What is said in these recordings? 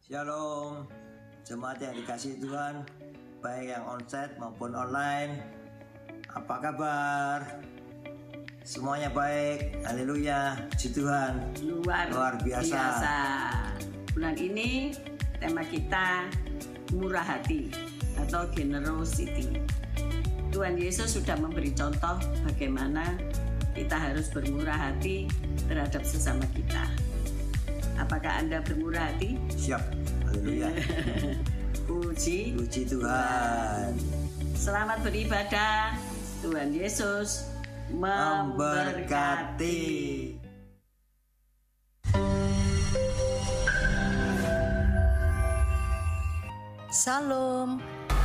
Shalom, jemaat yang dikasihi Tuhan, baik yang onsite maupun online. Apa kabar? Semuanya baik, haleluya, puji Tuhan. Luar biasa. Bulan ini tema kita murah hati atau generosity. Tuhan Yesus sudah memberi contoh bagaimana kita harus bermurah hati terhadap sesama kita. Apakah Anda bermurah hati? Siap, haleluya. Puji Tuhan. Selamat beribadah. Tuhan Yesus memberkati. Salam.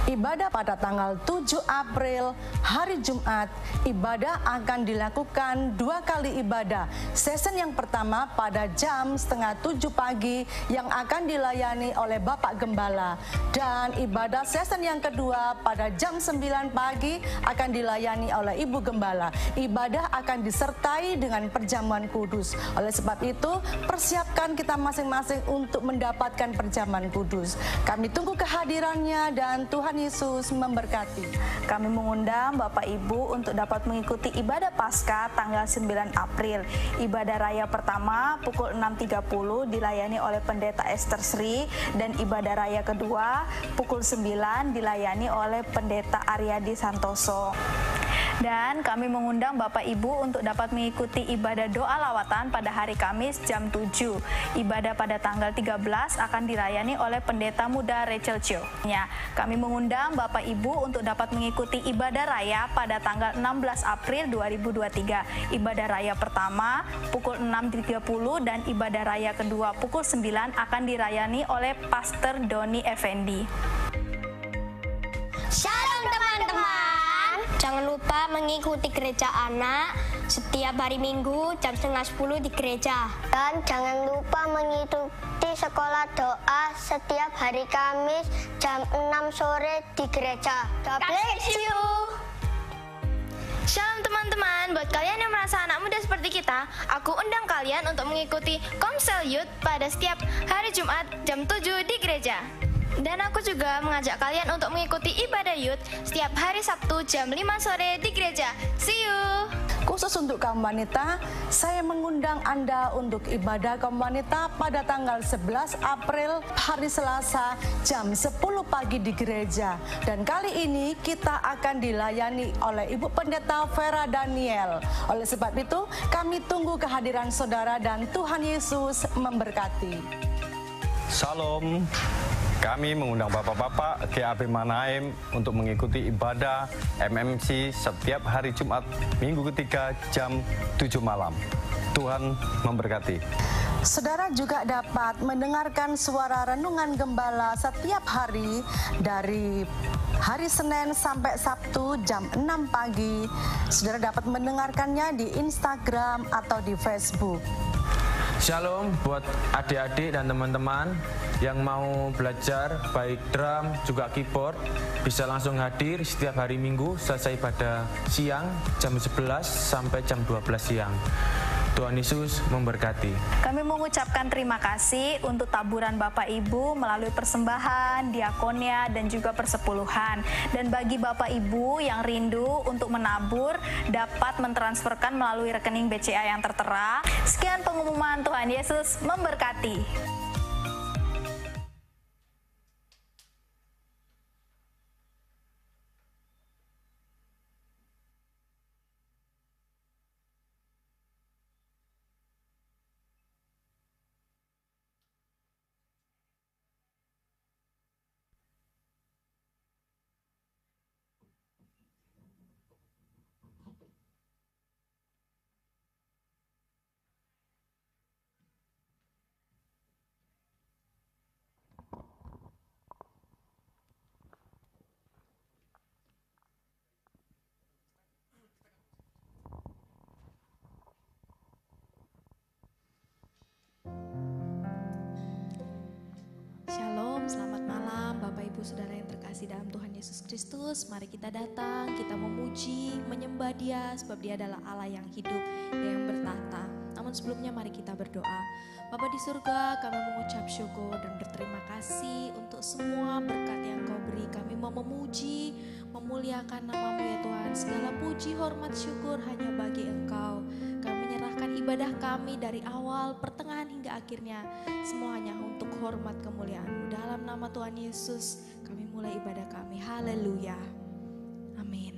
Ibadah pada tanggal 7 April, hari Jumat, ibadah akan dilakukan 2 kali ibadah. Sesi yang pertama pada jam 6:30 pagi yang akan dilayani oleh Bapak Gembala. Dan ibadah sesi yang kedua pada jam 9 pagi akan dilayani oleh Ibu Gembala. Ibadah akan disertai dengan perjamuan kudus. Oleh sebab itu, persiapkan kita masing-masing untuk mendapatkan perjamuan kudus. Kami tunggu kehadirannya dan Tuhan Yesus memberkati. Kami mengundang Bapak Ibu untuk dapat mengikuti ibadah Paskah tanggal 9 April. Ibadah raya pertama pukul 6.30 dilayani oleh Pendeta Esther Sri, dan ibadah raya kedua pukul 9 dilayani oleh Pendeta Aryadi Santoso. Dan kami mengundang Bapak Ibu untuk dapat mengikuti ibadah doa lawatan pada hari Kamis jam 7. Ibadah pada tanggal 13 akan dilayani oleh Pendeta Muda Rachel Cho. Kami mengundang Bapak Ibu untuk dapat mengikuti ibadah raya pada tanggal 16 April 2023. Ibadah raya pertama pukul 6.30 dan ibadah raya kedua pukul 9 akan dirayani oleh Pastor Doni Effendi. Shalom teman-teman. Jangan lupa mengikuti gereja anak setiap hari Minggu jam 9:30 di gereja. Dan jangan lupa mengikuti sekolah doa setiap hari Kamis jam 6 sore di gereja. God bless you. Shalom teman-teman, buat kalian yang merasa anak muda seperti kita, aku undang kalian untuk mengikuti Komsel Youth pada setiap hari Jumat jam 7 di gereja. Dan aku juga mengajak kalian untuk mengikuti ibadah youth setiap hari Sabtu jam 5 sore di gereja. See you! Khusus untuk kaum wanita, saya mengundang Anda untuk ibadah kaum wanita pada tanggal 11 April, hari Selasa, jam 10 pagi di gereja. Dan kali ini kita akan dilayani oleh Ibu Pendeta Vera Daniel. Oleh sebab itu, kami tunggu kehadiran saudara dan Tuhan Yesus memberkati. Salam. Kami mengundang Bapak-Bapak GAP Manaim untuk mengikuti ibadah MMC setiap hari Jumat minggu ketiga jam 7 malam. Tuhan memberkati. Saudara juga dapat mendengarkan suara renungan gembala setiap hari dari hari Senin sampai Sabtu jam 6 pagi. Saudara dapat mendengarkannya di Instagram atau di Facebook. Shalom buat adik-adik dan teman-teman yang mau belajar baik drum juga keyboard, bisa langsung hadir setiap hari Minggu selesai pada siang jam 11 sampai jam 12 siang. Tuhan Yesus memberkati. Kami mengucapkan terima kasih untuk taburan Bapak Ibu melalui persembahan, diakonia, dan juga persepuluhan. Dan bagi Bapak Ibu yang rindu untuk menabur, dapat mentransferkan melalui rekening BCA yang tertera. Sekian pengumuman, Tuhan Yesus memberkati. Ibu Saudara yang terkasih dalam Tuhan Yesus Kristus, mari kita datang, kita memuji, menyembah Dia sebab Dia adalah Allah yang hidup, Dia yang bertahta. Namun sebelumnya mari kita berdoa. Bapa di surga, kami mengucap syukur dan berterima kasih untuk semua berkat yang Kau beri. Kami mau memuji, memuliakan nama-Mu ya Tuhan. Segala puji, hormat, syukur hanya bagi Engkau. Kami menyerahkan ibadah kami dari awal, pertengahan hingga akhirnya, semuanya untuk hormat kemuliaan-Mu. Dalam nama Tuhan Yesus, kami mulai ibadah kami. Haleluya. Amin.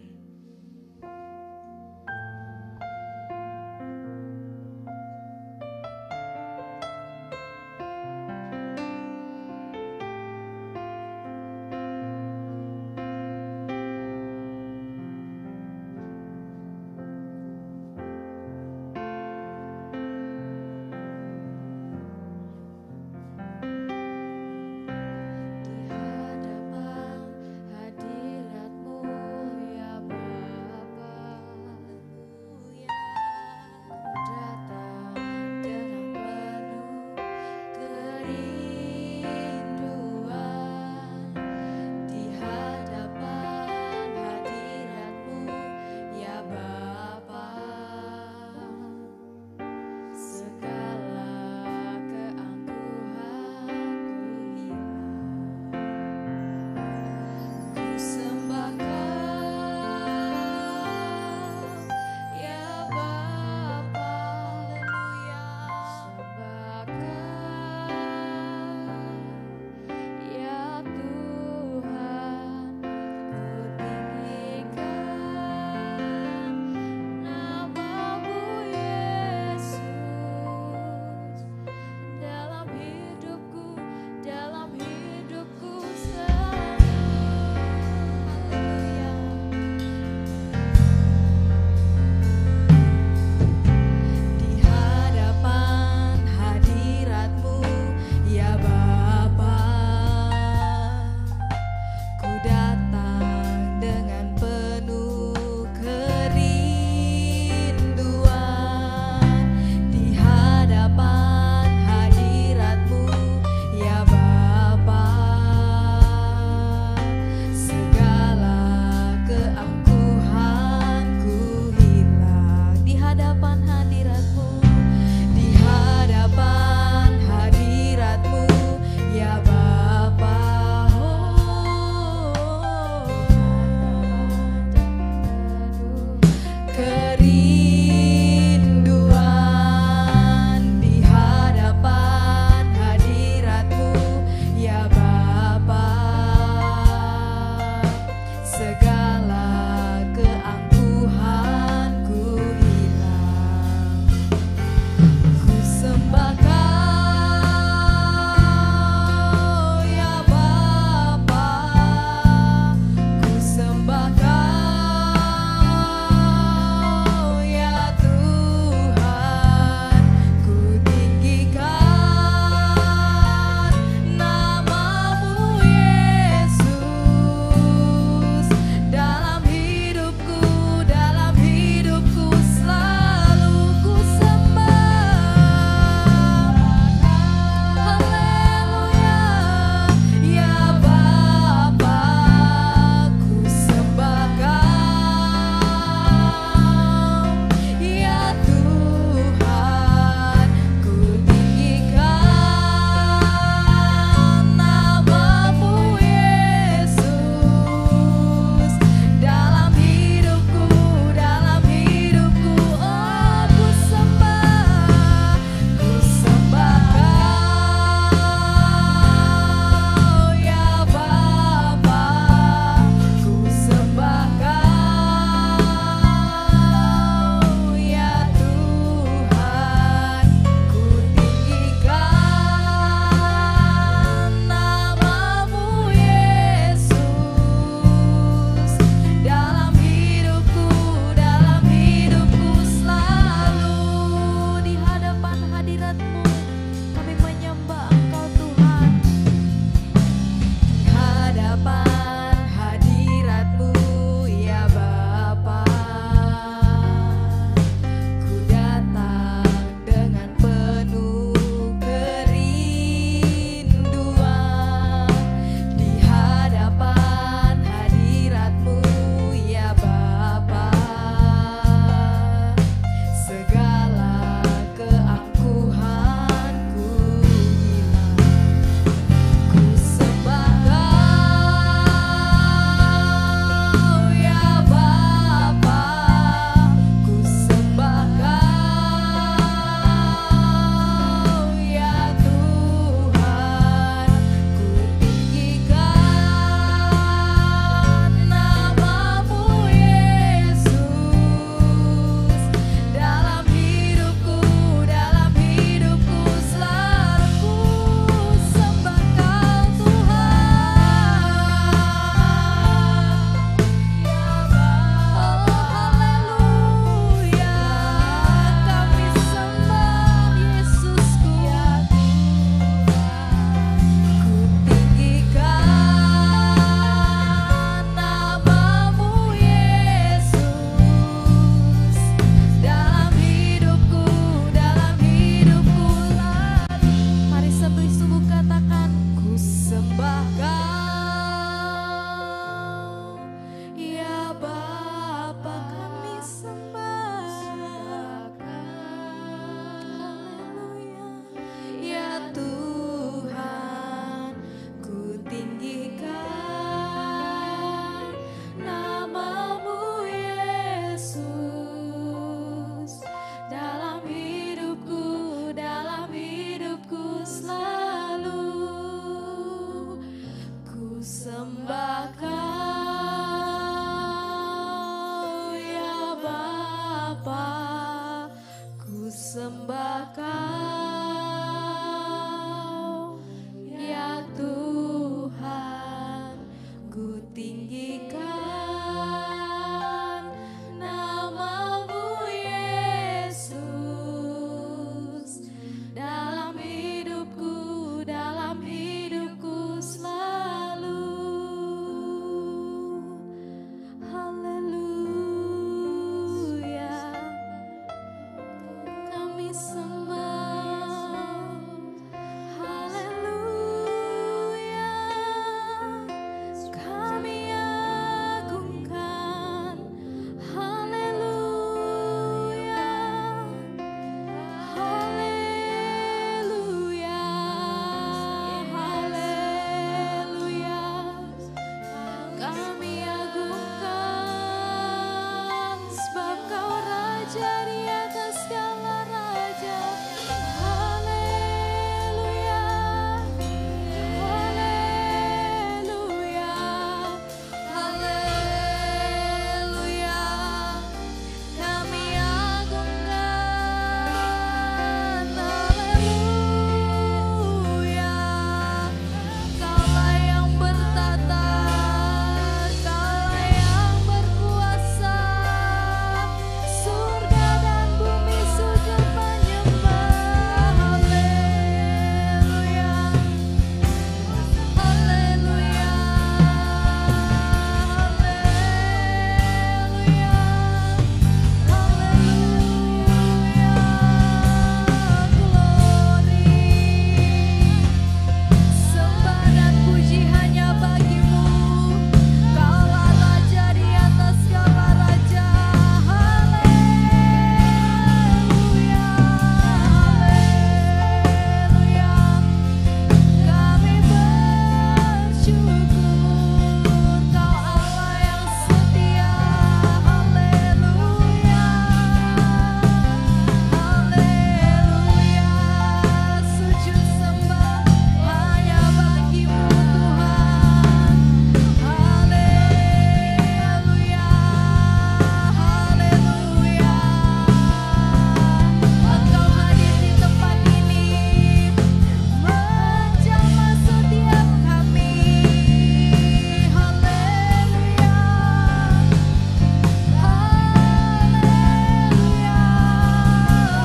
Hadirat sembah Kau, ya Tuhan, ku tinggikan nama-Mu Yesus dalam hidupku selalu. Haleluya, kami sembah. Haleluya, kami agungkan. Haleluya, haleluya, haleluya, kami agungkan, sebab Kau Raja di atas segala raja. Haleluya, haleluya, haleluya, kami agungkan. Haleluya, Kaulah yang bertata, Kaulah yang berkuasa, surga dan bumi sujud menyembah. Haleluya, haleluya, sembah dan puji hanya bagi-Mu. Kaulah Raja di atas segala raja. Haleluya, haleluya, kami bersyukur, Kau Allah yang setia. Haleluya, haleluya, sujud sembah hanya bagi-Mu Tuhan. Haleluya, haleluya, Engkau hadir di tempat ini, menjamah setiap kami. Haleluya, haleluya,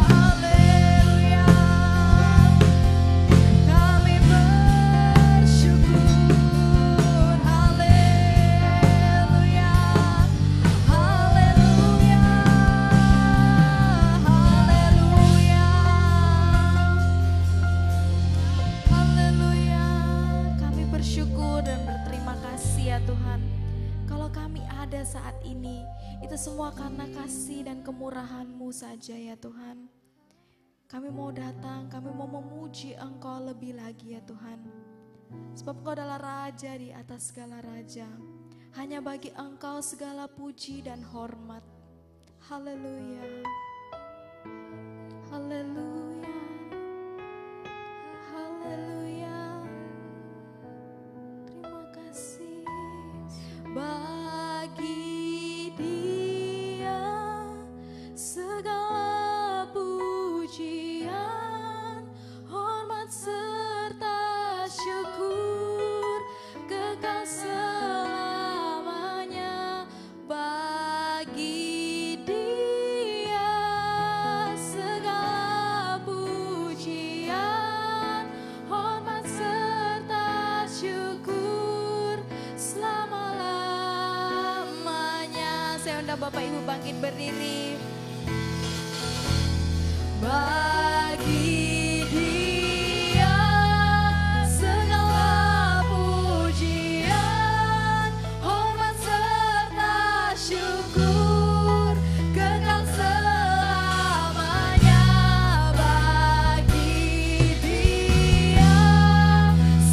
haleluya, kami bersyukur. Haleluya, haleluya, haleluya, kami bersyukur dan berterima kasih ya Tuhan. Kalau kami ada saat ini, itu semua karena kasih dan kemurahan-Mu saja ya Tuhan. Kami mau datang, kami mau memuji Engkau lebih lagi ya Tuhan. Sebab Engkau adalah Raja di atas segala raja. Hanya bagi Engkau segala puji dan hormat. Haleluya, haleluya, haleluya, terima kasih. Bagi Dia segala pujian, hormat serta syukur kekal selamanya. Bagi Dia segala pujian, hormat serta syukur selama-lamanya. Saya undang Bapak Ibu bangkit berdiri. Bagi Dia segala pujian, hormat serta syukur kekal selamanya. Bagi Dia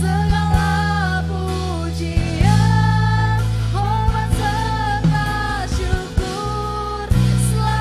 segala pujian, hormat serta syukur selama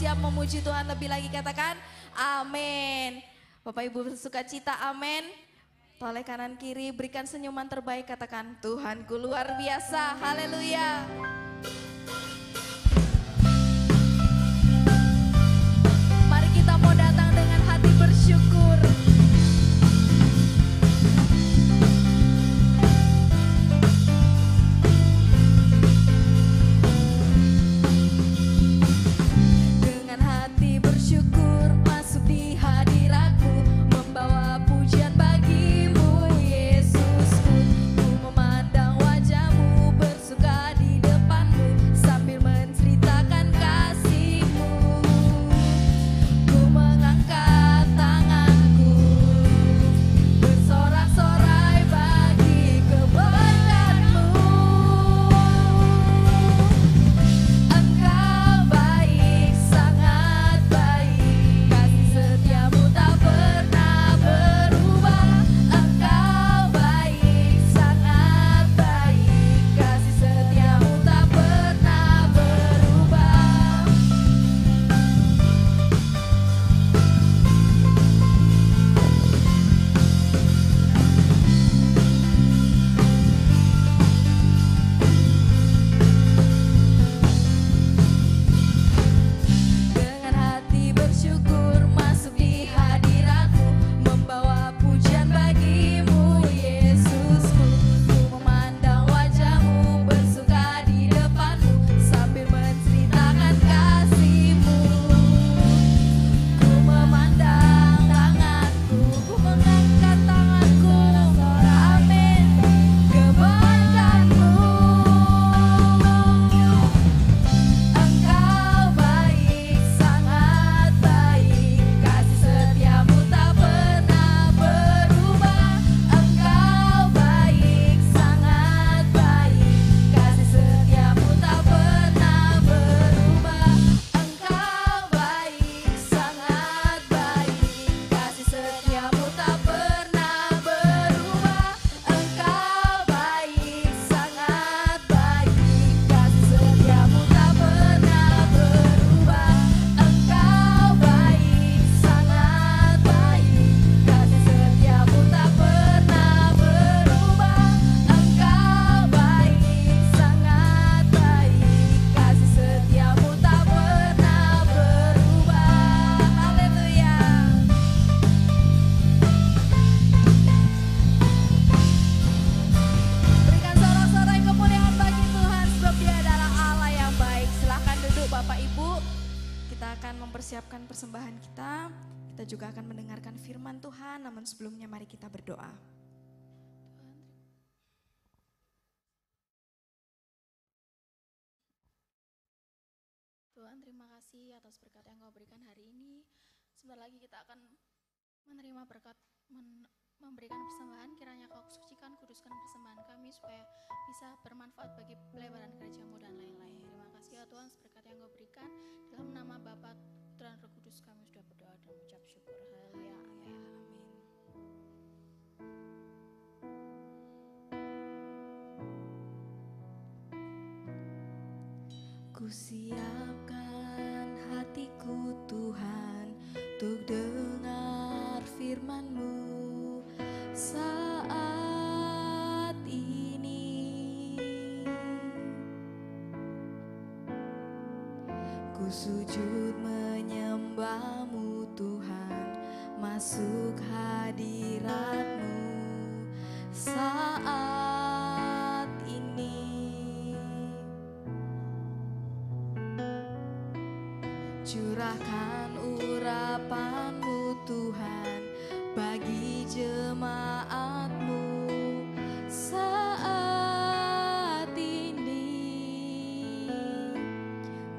siap memuji Tuhan lebih lagi, katakan amin. Bapak Ibu bersuka cita, amin. Toleh kanan kiri, berikan senyuman terbaik, katakan Tuhanku luar biasa, haleluya. Mari kita mau datang dengan hati bersyukur. Dengan hati bersyukur masuk di hadiratmu, membawa pujian bagimu Yesusku. Ku memandang wajahmu, bersuka di depanmu, sambil menceritakan kasihmu. Ku mengangkat tanganku, bersorak-sorai bagi kebaikan-Mu. Engkau baik, sangat baik, kasih setiamu tak pernah berubah. Engkau baik, sangat baik, kasih setiamu tak pernah berubah. Dengan hati bersyukur masuk di hadiratmu, membawa pujian bagimu Yesusku. Ku memandang wajahmu, bersuka di depanmu, sambil menceritakan kasihmu. Ku memandang tanganku, ku mengangkat tanganku, amin, kebaikan-Mu. Engkau baik, sangat baik, kasih setiamu tak pernah berubah. Engkau baik, sangat baik, kasih setiamu tak pernah berubah. Engkau baik, sangat baik, kasih setiamu tak pernah berubah. Engkau baik, sangat baik, kasih setiamu tak pernah berubah. Engkau baik, sangat baik, kasih setiamu tak pernah berubah. Engkau baik, sangat baik, kasih setiamu tak pernah berubah. Haleluya. Berikan sorak-sorai kemuliaan bagi Tuhan, sebab Dia adalah Allah yang baik. Silahkan duduk Bapak Ibu. Kita akan mempersiapkan persembahan kita. Kita juga akan mendengarkan firman Tuhan. Namun sebelumnya mari kita berdoa. Tuhan, terima kasih atas berkat yang Kau berikan hari ini. Sebentar lagi kita akan menerima berkat, memberikan persembahan. Kiranya Kau sucikan, kuduskan persembahan kami supaya bisa bermanfaat bagi pelebaran gereja-Mu dan lain-lain. Terima kasih ya Tuhan, berkat yang Kau berikan. Dalam nama Bapa, Putra, dan Roh Kudus kami sudah berdoa dan mengucap syukur. Haleluya. Amin. Ku siapkan hatiku Tuhan untuk dengar firman-Mu saat ini. Ku sujud menyembah-Mu Tuhan, masuk hadirat-Mu saat ini. Curahkan urapan-Mu Tuhan bagi jemaat-Mu saat ini.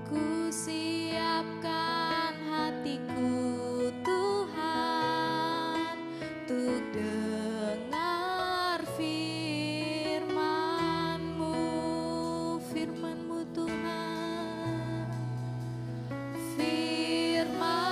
Ku siapkan hatiku Tuhan untuk dengar firman-Mu, firman-Mu Tuhan. Firman-Mu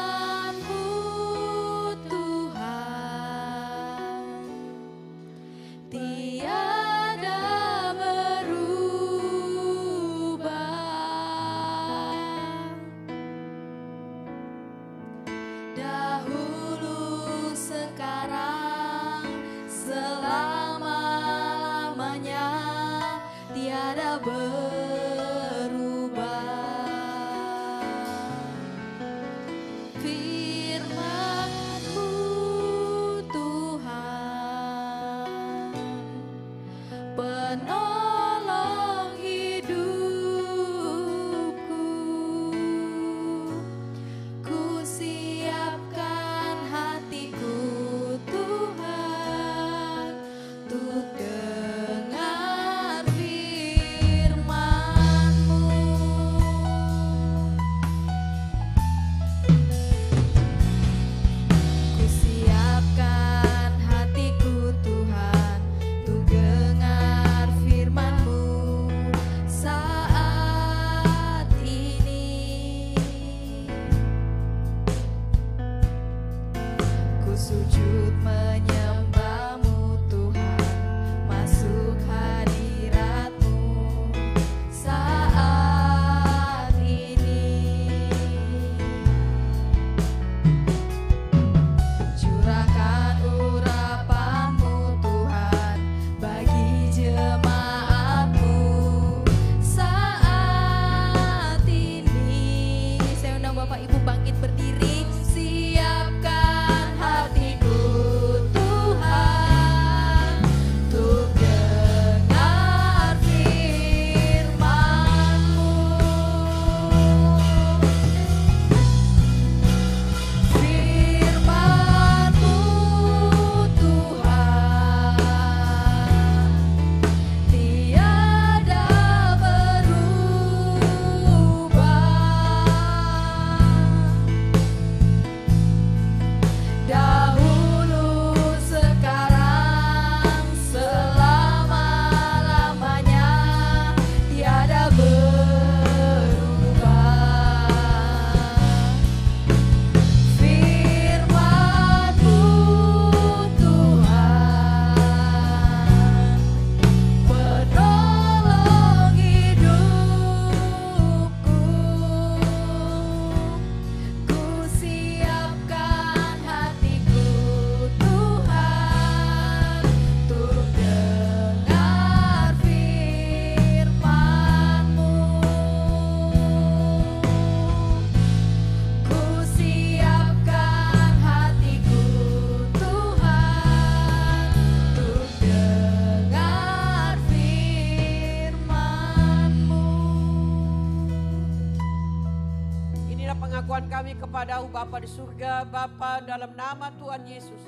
pengakuan kami kepada Bapa di surga. Bapa, dalam nama Tuhan Yesus,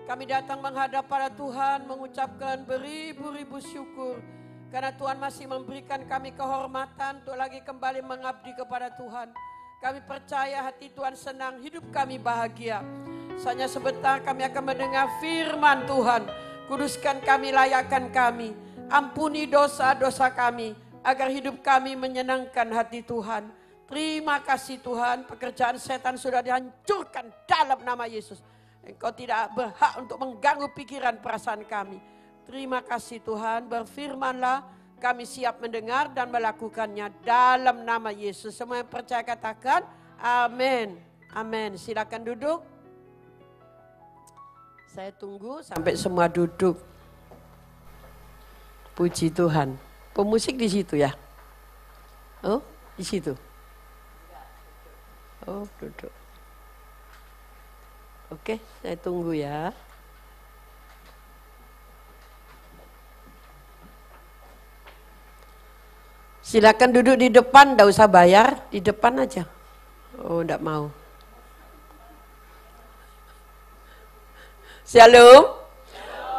kami datang menghadap pada Tuhan mengucapkan beribu-ribu syukur. Karena Tuhan masih memberikan kami kehormatan untuk lagi kembali mengabdi kepada Tuhan. Kami percaya hati Tuhan senang, hidup kami bahagia. Hanya sebentar kami akan mendengar firman Tuhan. Kuduskan kami, layakkan kami. Ampuni dosa-dosa kami, agar hidup kami menyenangkan hati Tuhan. Terima kasih Tuhan, pekerjaan setan sudah dihancurkan dalam nama Yesus. Engkau tidak berhak untuk mengganggu pikiran perasaan kami. Terima kasih Tuhan, berfirmanlah, kami siap mendengar dan melakukannya dalam nama Yesus. Semua yang percaya katakan amin. Amin. Silakan duduk. Saya tunggu sampai semua duduk. Puji Tuhan. Pemusik di situ ya? Oh, di situ. Oh, duduk. Oke, saya tunggu ya. Silakan duduk di depan, enggak usah bayar, di depan aja. Oh, enggak mau. Shalom.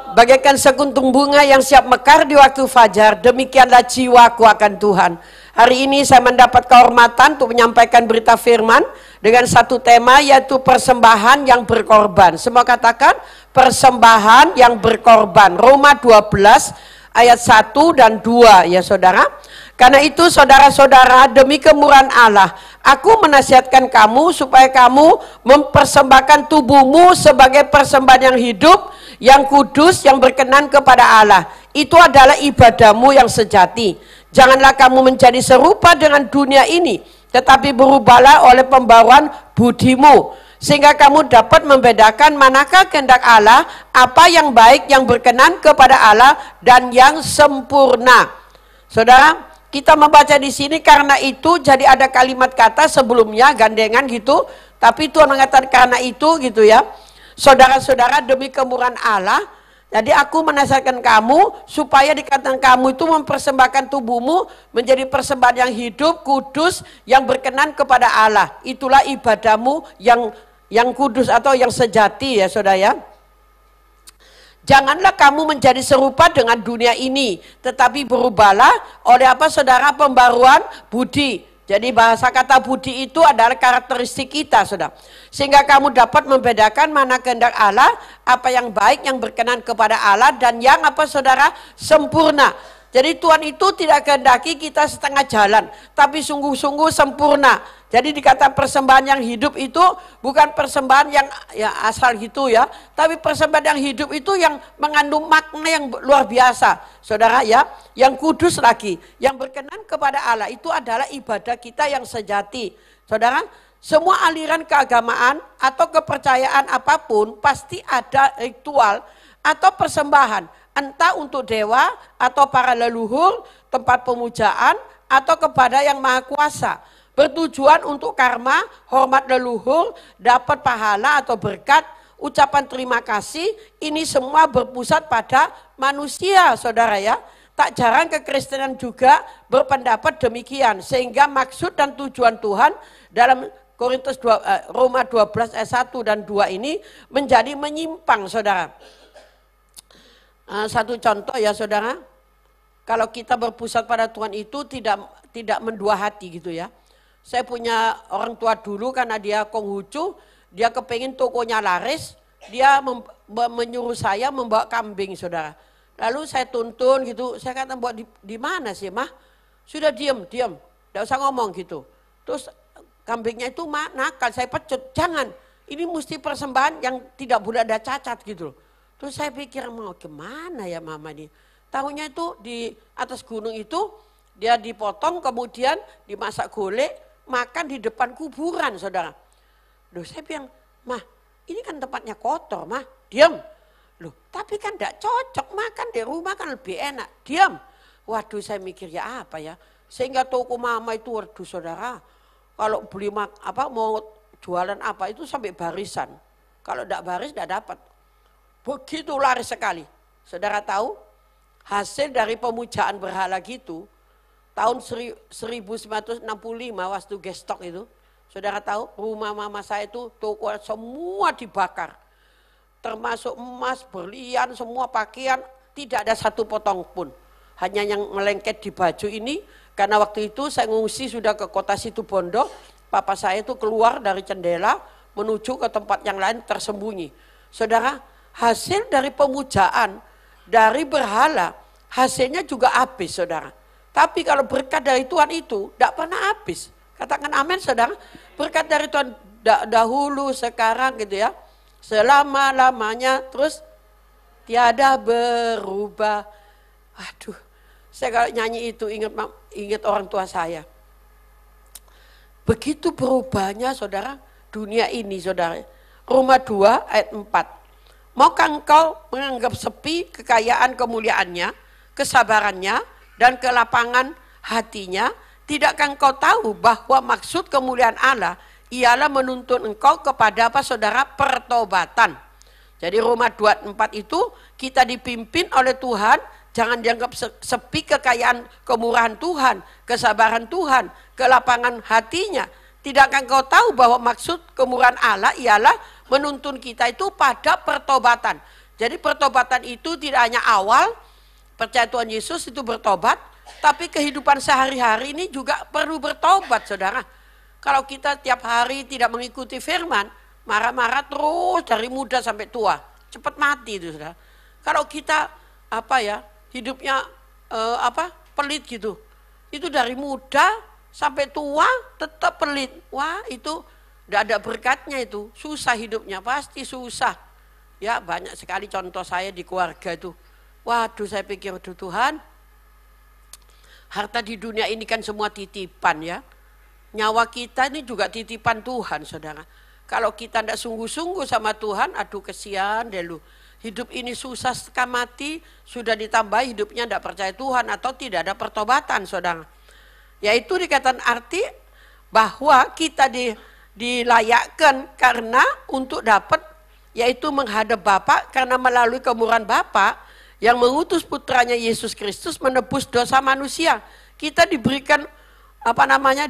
Bagaikan sekuntum bunga yang siap mekar di waktu fajar, demikianlah jiwaku akan Tuhan. Hari ini saya mendapat kehormatan untuk menyampaikan berita firman dengan satu tema, yaitu persembahan yang berkorban. Semua katakan persembahan yang berkorban. Roma 12 ayat 1 dan 2 ya saudara. Karena itu saudara-saudara, demi kemurahan Allah, aku menasihatkan kamu supaya kamu mempersembahkan tubuhmu sebagai persembahan yang hidup, yang kudus, yang berkenan kepada Allah. Itu adalah ibadahmu yang sejati. Janganlah kamu menjadi serupa dengan dunia ini, tetapi berubahlah oleh pembaruan budimu, sehingga kamu dapat membedakan manakah kehendak Allah, apa yang baik, yang berkenan kepada Allah, dan yang sempurna. Saudara, kita membaca di sini karena itu, jadi ada kalimat kata sebelumnya gandengan gitu, tapi Tuhan mengatakan karena itu gitu ya. Saudara-saudara, demi kemurahan Allah, jadi aku menasihatkan kamu supaya dikatakan kamu itu mempersembahkan tubuhmu menjadi persembahan yang hidup, kudus, yang berkenan kepada Allah. Itulah ibadahmu yang kudus atau yang sejati ya saudara ya. Janganlah kamu menjadi serupa dengan dunia ini, tetapi berubahlah oleh apa saudara? Pembaruan budi. Jadi bahasa kata budi itu adalah karakteristik kita saudara. Sehingga kamu dapat membedakan mana kehendak Allah, apa yang baik, yang berkenan kepada Allah, dan yang apa saudara? Sempurna. Jadi Tuhan itu tidak kehendaki kita setengah jalan, tapi sungguh-sungguh sempurna. Jadi dikatakan persembahan yang hidup itu bukan persembahan yang ya asal gitu ya, tapi persembahan yang hidup itu yang mengandung makna yang luar biasa. Saudara ya, yang kudus lagi, yang berkenan kepada Allah, itu adalah ibadah kita yang sejati. Saudara, semua aliran keagamaan atau kepercayaan apapun pasti ada ritual atau persembahan, entah untuk dewa atau para leluhur, tempat pemujaan, atau kepada yang maha kuasa. Bertujuan untuk karma, hormat leluhur, dapat pahala atau berkat, ucapan terima kasih, ini semua berpusat pada manusia saudara ya. Tak jarang kekristenan juga berpendapat demikian, sehingga maksud dan tujuan Tuhan dalam Roma 12 ayat 1 dan 2 ini menjadi menyimpang saudara. Satu contoh ya saudara, kalau kita berpusat pada Tuhan itu tidak mendua hati gitu ya. Saya punya orang tua dulu karena dia Konghucu, dia kepengen tokonya laris, dia menyuruh saya membawa kambing saudara. Lalu saya tuntun gitu, saya kata buat di mana sih mah? Sudah diam, tidak usah ngomong gitu. Terus kambingnya itu nakal, saya pecut, jangan, ini mesti persembahan yang tidak boleh ada cacat gitu. Terus saya pikir mau kemana ya mama ini. Tahunya itu di atas gunung itu dia dipotong kemudian dimasak golek, makan di depan kuburan saudara. Loh saya bilang, mah ini kan tempatnya kotor mah, diam. Loh tapi kan tidak cocok, makan di rumah kan lebih enak, diam. Waduh saya mikir ya apa ya. Sehingga toko mama itu waduh saudara, kalau beli mau jualan apa itu sampai barisan. Kalau tidak baris tidak dapat. Begitu laris sekali. Saudara tahu hasil dari pemujaan berhala gitu tahun 1965 waktu gestok itu Saudara tahu, rumah mama saya itu toko semua dibakar. Termasuk emas, berlian, semua pakaian, tidak ada satu potong pun. Hanya yang melengket di baju ini, karena waktu itu saya ngungsi sudah ke kota Situbondo, papa saya itu keluar dari jendela, menuju ke tempat yang lain tersembunyi. Saudara, hasil dari pemujaan, dari berhala, hasilnya juga habis, saudara. Tapi kalau berkat dari Tuhan itu, tidak pernah habis. Katakan amin, saudara. Berkat dari Tuhan dahulu, sekarang gitu ya. Selama-lamanya, terus tiada berubah. Aduh, saya kalau nyanyi itu ingat orang tua saya. Begitu berubahnya, saudara, dunia ini, saudara. Roma 2 ayat 4. Maukah engkau menganggap sepi kekayaan kemuliaannya, kesabarannya, dan kelapangan hatinya? Tidakkah engkau tahu bahwa maksud kemuliaan Allah ialah menuntun engkau kepada apa, saudara? Pertobatan. Jadi Roma 2:4 itu kita dipimpin oleh Tuhan, jangan dianggap sepi kekayaan kemurahan Tuhan, kesabaran Tuhan, kelapangan hatinya. Tidakkah engkau tahu bahwa maksud kemurahan Allah ialah menuntun kita itu pada pertobatan. Jadi pertobatan itu tidak hanya awal percaya Tuhan Yesus itu bertobat, tapi kehidupan sehari-hari ini juga perlu bertobat, saudara. Kalau kita tiap hari tidak mengikuti firman, marah-marah terus dari muda sampai tua, cepat mati itu, saudara. Kalau kita hidupnya pelit gitu, itu dari muda sampai tua tetap pelit. Wah, itu tidak ada berkatnya, itu susah hidupnya, pasti susah. Ya, banyak sekali contoh saya di keluarga itu. Waduh, saya pikir, aduh Tuhan, harta di dunia ini kan semua titipan ya. Nyawa kita ini juga titipan Tuhan, saudara. Kalau kita tidak sungguh-sungguh sama Tuhan, aduh kesian deh lu. Hidup ini susah setengah mati, sudah ditambah hidupnya tidak percaya Tuhan atau tidak ada pertobatan, saudara. Yaitu dikatakan arti bahwa kita dilayakkan karena untuk dapat, yaitu menghadap Bapa, karena melalui kemurahan Bapa yang mengutus putranya Yesus Kristus menebus dosa manusia. Kita diberikan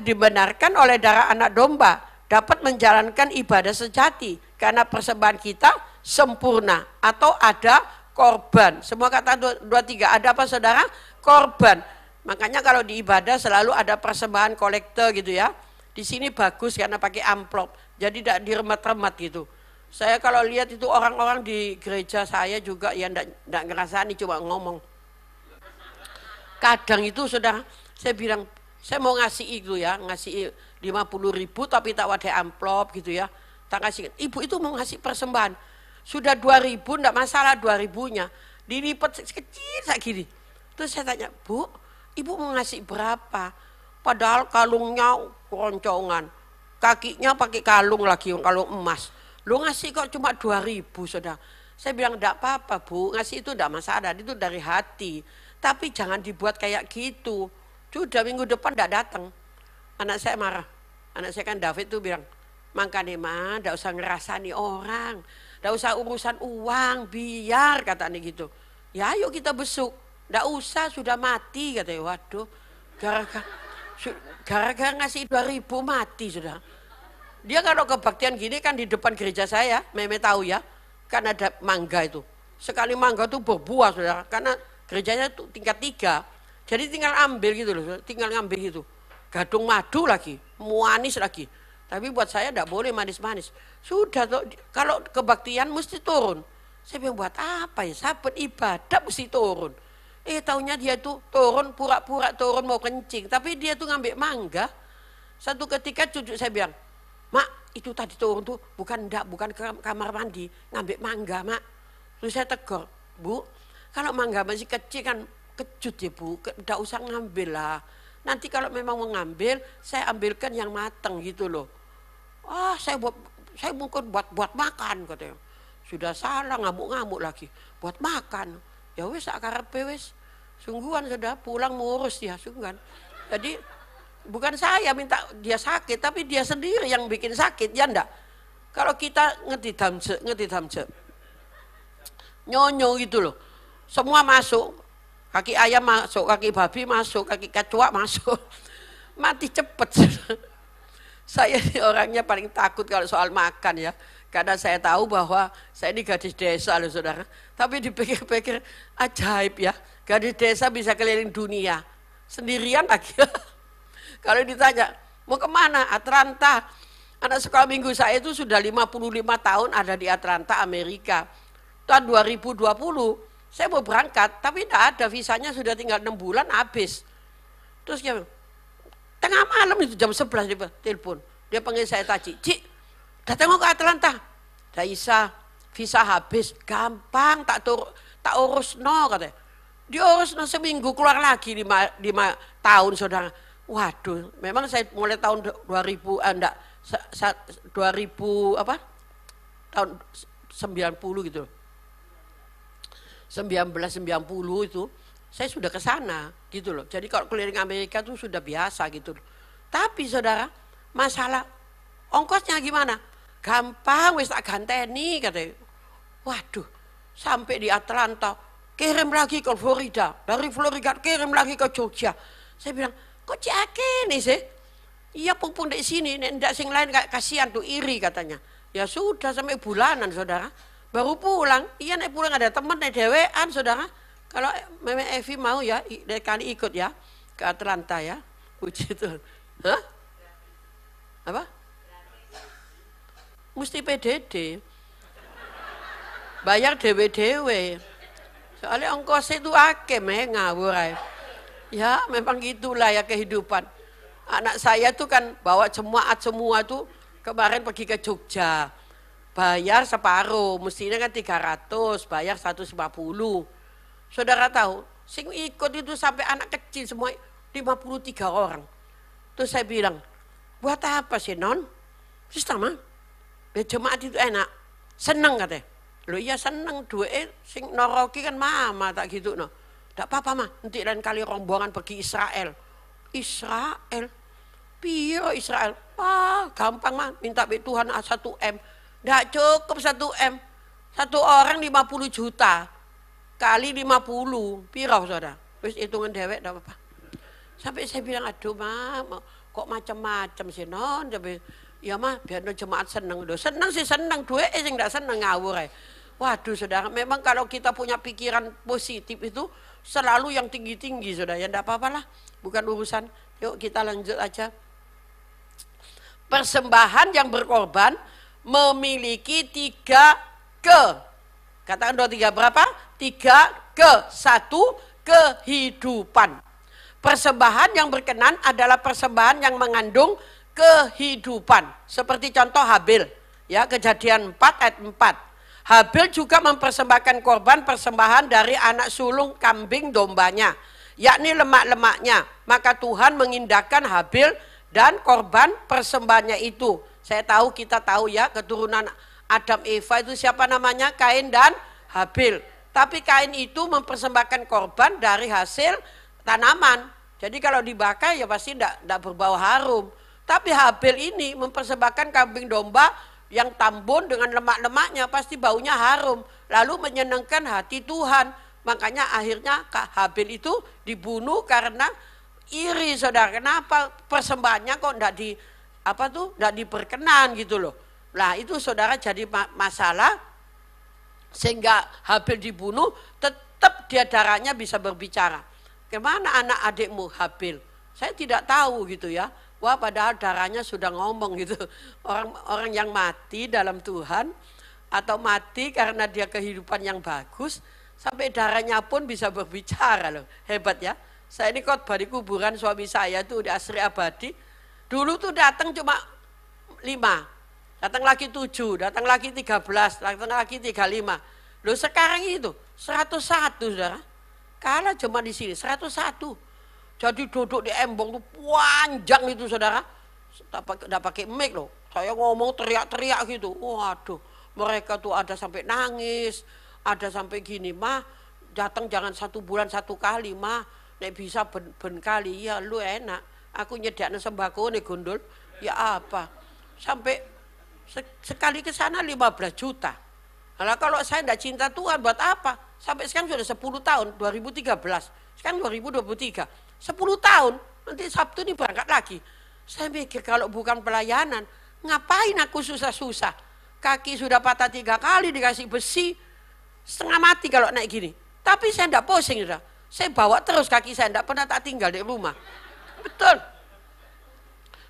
dibenarkan oleh darah anak domba, dapat menjalankan ibadah sejati karena persembahan kita sempurna atau ada korban. Semua kata 2-3 ada apa, saudara? Korban. Makanya kalau di ibadah selalu ada persembahan kolektor gitu ya. Di sini bagus karena pakai amplop, jadi tidak diremat-remat gitu. Saya kalau lihat itu orang-orang di gereja saya juga yang tidak ngerasani, cuma ngomong. Kadang itu, saudara, saya bilang, saya mau ngasih itu ya, ngasih 50.000 tapi tak wadah amplop gitu ya. Tak kasih. Ibu itu mau ngasih persembahan. Sudah 2.000, enggak masalah 2.000-nya. Dilipat kecil kayak gini. Terus saya tanya, Bu, Ibu mau ngasih berapa? Padahal kalungnya keroncongan. Kakinya pakai kalung lagi, kalung emas. Lu ngasih kok cuma 2.000, saudara. Saya bilang, enggak apa-apa Bu, ngasih itu enggak masalah, itu dari hati. Tapi jangan dibuat kayak gitu. Sudah minggu depan enggak datang. Anak saya marah. Anak saya kan David tuh bilang, makanya mah enggak usah ngerasani orang. Enggak usah urusan uang, biar katanya gitu. Ya ayo kita besuk. Enggak usah, sudah mati katanya. Waduh, gara-gara ngasih 2.000 mati sudah. Dia kalau kebaktian gini kan di depan gereja saya, Meme tahu ya, kan ada mangga itu. Sekali mangga itu berbuah, saudara, karena gerejanya itu tingkat 3. Jadi tinggal ambil gitu loh, tinggal ngambil gitu. Gadung madu lagi, manis lagi. Tapi buat saya tidak boleh manis-manis. Sudah, kalau kebaktian mesti turun. Saya bilang, buat apa ya? Sahabat ibadah mesti turun. Taunya dia itu turun, pura-pura turun mau kencing. Tapi dia tuh ngambil mangga. Satu ketika cucu saya bilang, Mak, itu tadi turun tuh bukan ke kamar mandi, ngambil mangga, Mak. Terus saya tegur, Bu, kalau mangga masih kecil kan kejut ya Bu, tidak usah ngambil lah. Nanti kalau memang mau ngambil, saya ambilkan yang matang gitu loh. Saya mungkin buat makan katanya. Sudah salah, ngamuk-ngamuk lagi. Buat makan. Ya wes akarepe wes. Sungguhan sudah pulang ngurus dia, sungguhan. Jadi bukan saya minta dia sakit, tapi dia sendiri yang bikin sakit, ya enggak? Kalau kita ngerti damse. Nyonyo gitu loh. Semua masuk. Kaki ayam masuk, kaki babi masuk, kaki kecoa masuk. Mati cepet. Saya orangnya paling takut kalau soal makan ya. Karena saya tahu bahwa saya ini gadis desa loh saudara. Tapi dipikir-pikir ajaib ya. Gadis desa bisa keliling dunia. Sendirian lagi. Kalau ditanya, mau kemana? Atlanta. Anak sekolah minggu saya itu sudah 55 tahun ada di Atlanta, Amerika. Tahun 2020, saya mau berangkat, tapi tidak ada visanya, sudah tinggal 6 bulan habis. Terus dia tengah malam itu jam 11 dia telepon. Dia panggil saya Taci, Cik, datang ke Atlanta. Daisa, visa habis, gampang, tak urus no katanya. Diurus no seminggu keluar lagi 5 tahun saudara. Waduh, memang saya mulai tahun 2000 apa? Tahun 90 gitu. 1990 itu saya sudah ke sana gitu loh. Jadi kalau keliling Amerika itu sudah biasa gitu loh. Tapi saudara, masalah ongkosnya gimana? Gampang wis tak ganteni katanya. Waduh, sampai di Atlanta, kirim lagi ke Florida, dari Florida kirim lagi ke Jogja. Saya bilang, kok yakin nih sih? Iya pun di sini, ndak sing lain kasihan tuh iri katanya. Ya sudah sampai bulanan saudara. Baru pulang, iya naik pulang ada teman naik dewean saudara. Kalau Meme Evi mau ya, kali ikut ya ke Atlanta ya. Puji Tuhan. Hah? Apa? Mesti PDD. Bayar dewe-dewe. Soalnya ongkos itu akeh ngawur aja. Ya memang gitulah ya kehidupan. Anak saya tuh kan bawa jemaat semua tuh kemarin pergi ke Jogja. Bayar separuh, mestinya kan 300, bayar 150. Saudara tahu, sing ikut itu sampai anak kecil semua 53 orang. Terus saya bilang, buat apa sih non? Sistema, jemaat itu enak, seneng katanya. Loh iya seneng, duit sing noroki kan mama tak gitu no. Tak apa-apa mah, nanti lain kali rombongan pergi Israel. Israel? Piye Israel? Wah gampang mah, minta Tuhan 1M. Nggak cukup 1M. Satu orang 50 juta. Kali 50. Pirau saudara. Terus hitungan dewek enggak apa-apa. Sampai saya bilang, aduh mah kok macam-macam sih non. Ya mah biar no jemaat seneng. Seneng sih seneng. Duit sih enggak seneng ngawur ya. Waduh saudara, memang kalau kita punya pikiran positif itu selalu yang tinggi-tinggi saudara. Ya enggak apa-apa lah. Bukan urusan. Yuk kita lanjut aja. Persembahan yang berkorban memiliki 3 ke. Katakan 2, 3 berapa? 3 ke. 1 kehidupan. Persembahan yang berkenan adalah persembahan yang mengandung kehidupan. Seperti contoh Habil. Ya, Kejadian 4 ayat 4. Habil juga mempersembahkan korban persembahan dari anak sulung kambing dombanya, yakni lemak-lemaknya. Maka Tuhan mengindahkan Habil dan korban persembahannya itu. Saya tahu, kita tahu ya, keturunan Adam Eva itu siapa namanya? Kain dan Habil. Tapi Kain itu mempersembahkan korban dari hasil tanaman. Jadi kalau dibakar ya pasti tidak berbau harum. Tapi Habil ini mempersembahkan kambing domba yang tambun dengan lemak-lemaknya, pasti baunya harum. Lalu menyenangkan hati Tuhan. Makanya akhirnya Habil itu dibunuh karena iri saudara. Kenapa persembahannya kok tidak diperkenan gitu loh. Nah itu saudara jadi masalah, sehingga Habil dibunuh, tetap dia darahnya bisa berbicara. Kemana anak adikmu Habil? Saya tidak tahu gitu ya. Wah padahal darahnya sudah ngomong gitu. Orang yang mati dalam Tuhan atau mati karena dia kehidupan yang bagus, sampai darahnya pun bisa berbicara loh. Hebat ya. Saya ini khotbah di kuburan suami saya tuh di Asri Abadi. Dulu tuh datang cuma 5, datang lagi 7, datang lagi 13, datang lagi 35. Loh sekarang itu 101 saudara. Kalah cuma di sini 101. Jadi duduk di embong tuh panjang itu saudara. Tidak pakai mic loh. Saya ngomong teriak-teriak gitu. Waduh, mereka tuh ada sampai nangis, ada sampai gini, mah datang jangan 1 bulan 1 kali mah, nek bisa ben kali. Ya lu enak. Aku nyediakan sembako nih gondol, ya apa? Sampai sekali ke sana 15 juta. Nah, kalau saya tidak cinta Tuhan buat apa? Sampai sekarang sudah 10 tahun, 2013. Sekarang 2023. 10 tahun, nanti Sabtu ini berangkat lagi. Saya mikir kalau bukan pelayanan, ngapain aku susah-susah? Kaki sudah patah 3 kali dikasih besi, setengah mati kalau naik gini. Tapi saya enggak pusing, sudah. Saya bawa terus kaki saya, enggak pernah tak tinggal di rumah. Betul.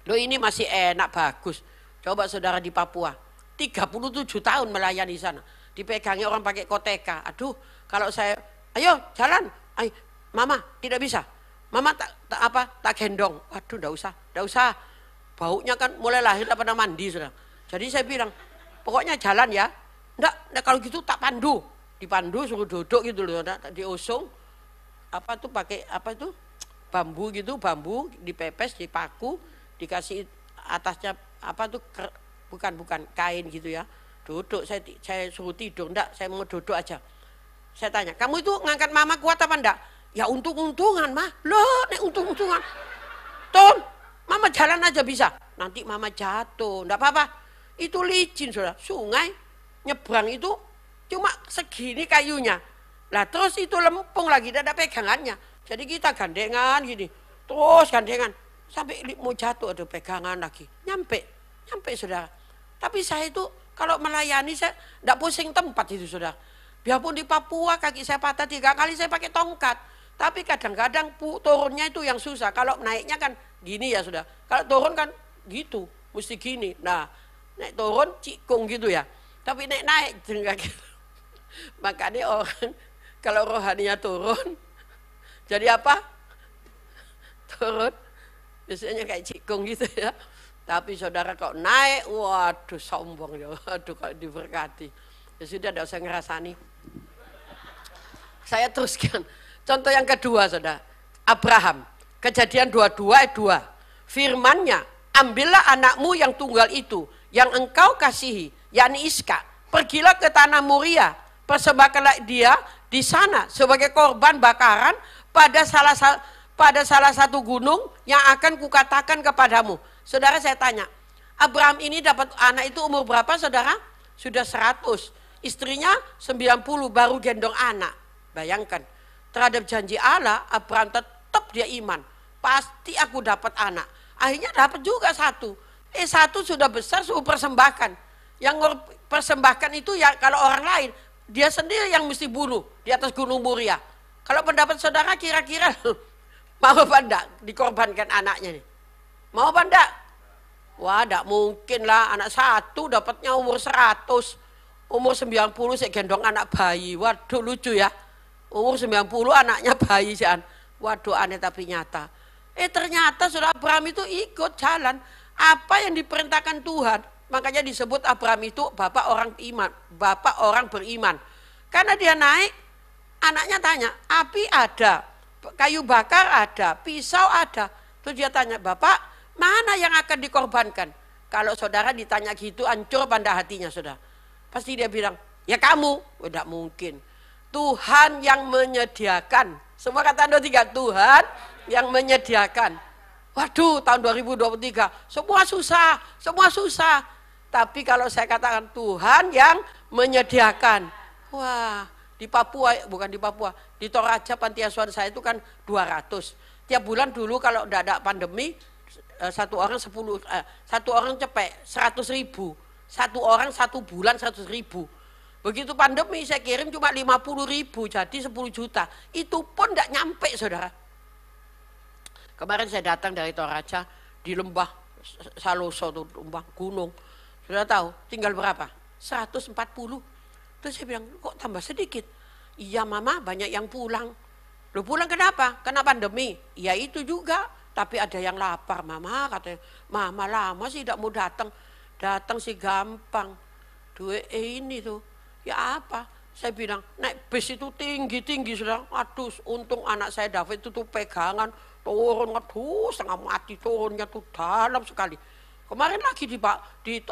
Loh ini masih enak, bagus. Coba saudara di Papua, 37 tahun melayani di sana. Dipegangi orang pakai koteka. Aduh, kalau saya, ayo jalan. Ayo, mama tidak bisa. Mama tak gendong. Waduh, enggak usah. Baunya kan mulai lahir tak pernah mandi, saudara. Jadi saya bilang, pokoknya jalan ya. Enggak kalau gitu tak pandu. Dipandu suruh duduk gitu loh, diusung. Apa tuh pakai apa tuh? Bambu gitu, bambu dipepes, dipaku, dikasih atasnya apa tuh bukan kain gitu ya. Duduk, saya suruh tidur, enggak, saya mau duduk aja. Saya tanya, kamu itu ngangkat mama kuat apa enggak? Ya untung-untungan mah. Loh, nek untung-untungan. Ton, mama jalan aja bisa. Nanti mama jatuh, enggak apa-apa. Itu licin saudara, sungai nyebrang itu cuma segini kayunya. Lah terus itu lempung lagi, tidak ada pegangannya. Jadi kita gandengan gini, terus gandengan. Sampai mau jatuh ada pegangan lagi. Nyampe saudara. Tapi saya itu kalau melayani saya tidak pusing tempat itu saudara. Biarpun di Papua kaki saya patah 3 kali saya pakai tongkat. Tapi kadang-kadang turunnya itu yang susah. Kalau naiknya kan gini ya sudah. Kalau turun kan gitu, mesti gini. Nah, naik turun cikung gitu ya. Tapi naik enggak gitu. Makanya orang kalau rohaninya turun, jadi apa? Turun. Biasanya kayak cikung gitu ya. Tapi saudara kok naik, waduh sombong ya. Waduh kalau diberkati. Ya sudah, tidak usah ngerasani. Saya teruskan. Contoh yang kedua saudara, Abraham, Kejadian 22 ayat 2. Firman-Nya, ambillah anakmu yang tunggal itu, yang engkau kasihi, yakni Iska. Pergilah ke tanah Moria, persembahkanlah dia di sana sebagai korban bakaran pada salah satu gunung yang akan kukatakan kepadamu. Saudara saya tanya, Abraham ini dapat anak itu umur berapa saudara? Sudah 100. Istrinya 90 baru gendong anak. Bayangkan. Terhadap janji Allah, Abraham tetap dia iman. Pasti aku dapat anak. Akhirnya dapat juga 1. 1 sudah besar, suruh persembahkan. Yang persembahkan itu ya kalau orang lain, dia sendiri yang mesti bunuh di atas gunung Moria. Kalau pendapat saudara kira-kira mau apa enggak dikorbankan anaknya nih? Mau apa enggak? Wah, enggak mungkin lah, anak 1 dapatnya umur 100. Umur 90 saya gendong anak bayi. Waduh lucu ya. Umur 90 anaknya bayi sih. Waduh aneh tapi nyata. Ternyata saudara Abraham itu ikut jalan apa yang diperintahkan Tuhan. Makanya disebut Abraham itu bapak orang iman, bapak orang beriman. Karena dia naik, anaknya tanya, api ada, kayu bakar ada, pisau ada. Terus dia tanya, bapak mana yang akan dikorbankan? Kalau saudara ditanya gitu, hancur pada hatinya saudara. Pasti dia bilang, ya kamu. Tidak mungkin. Tuhan yang menyediakan. Semua kata 3, Tuhan yang menyediakan. Waduh, tahun 2023, semua susah. Tapi kalau saya katakan Tuhan yang menyediakan. Wah, di Papua, bukan di Papua, di Toraja panti asuhan saya itu kan 200. Tiap bulan dulu kalau tidak ada pandemi, satu orang cepet 100.000. Satu orang 1 bulan 100.000. Begitu pandemi saya kirim cuma 50.000, jadi 10 juta. Itu pun tidak nyampe saudara. Kemarin saya datang dari Toraja di lembah Saloso, lembah gunung. Sudah tahu tinggal berapa? 140. Terus saya bilang, kok tambah sedikit? Iya mama, banyak yang pulang. Loh pulang kenapa? Karena pandemi. Ya itu juga, tapi ada yang lapar mama katanya. Mama lama sih tidak mau datang. Datang sih gampang. Duit ini tuh. Ya apa? Saya bilang, naik bis itu tinggi-tinggi sudah. Aduh, untung anak saya David itu tuh pegangan. Turun, aduh, setengah mati turunnya tuh dalam sekali. Kemarin lagi di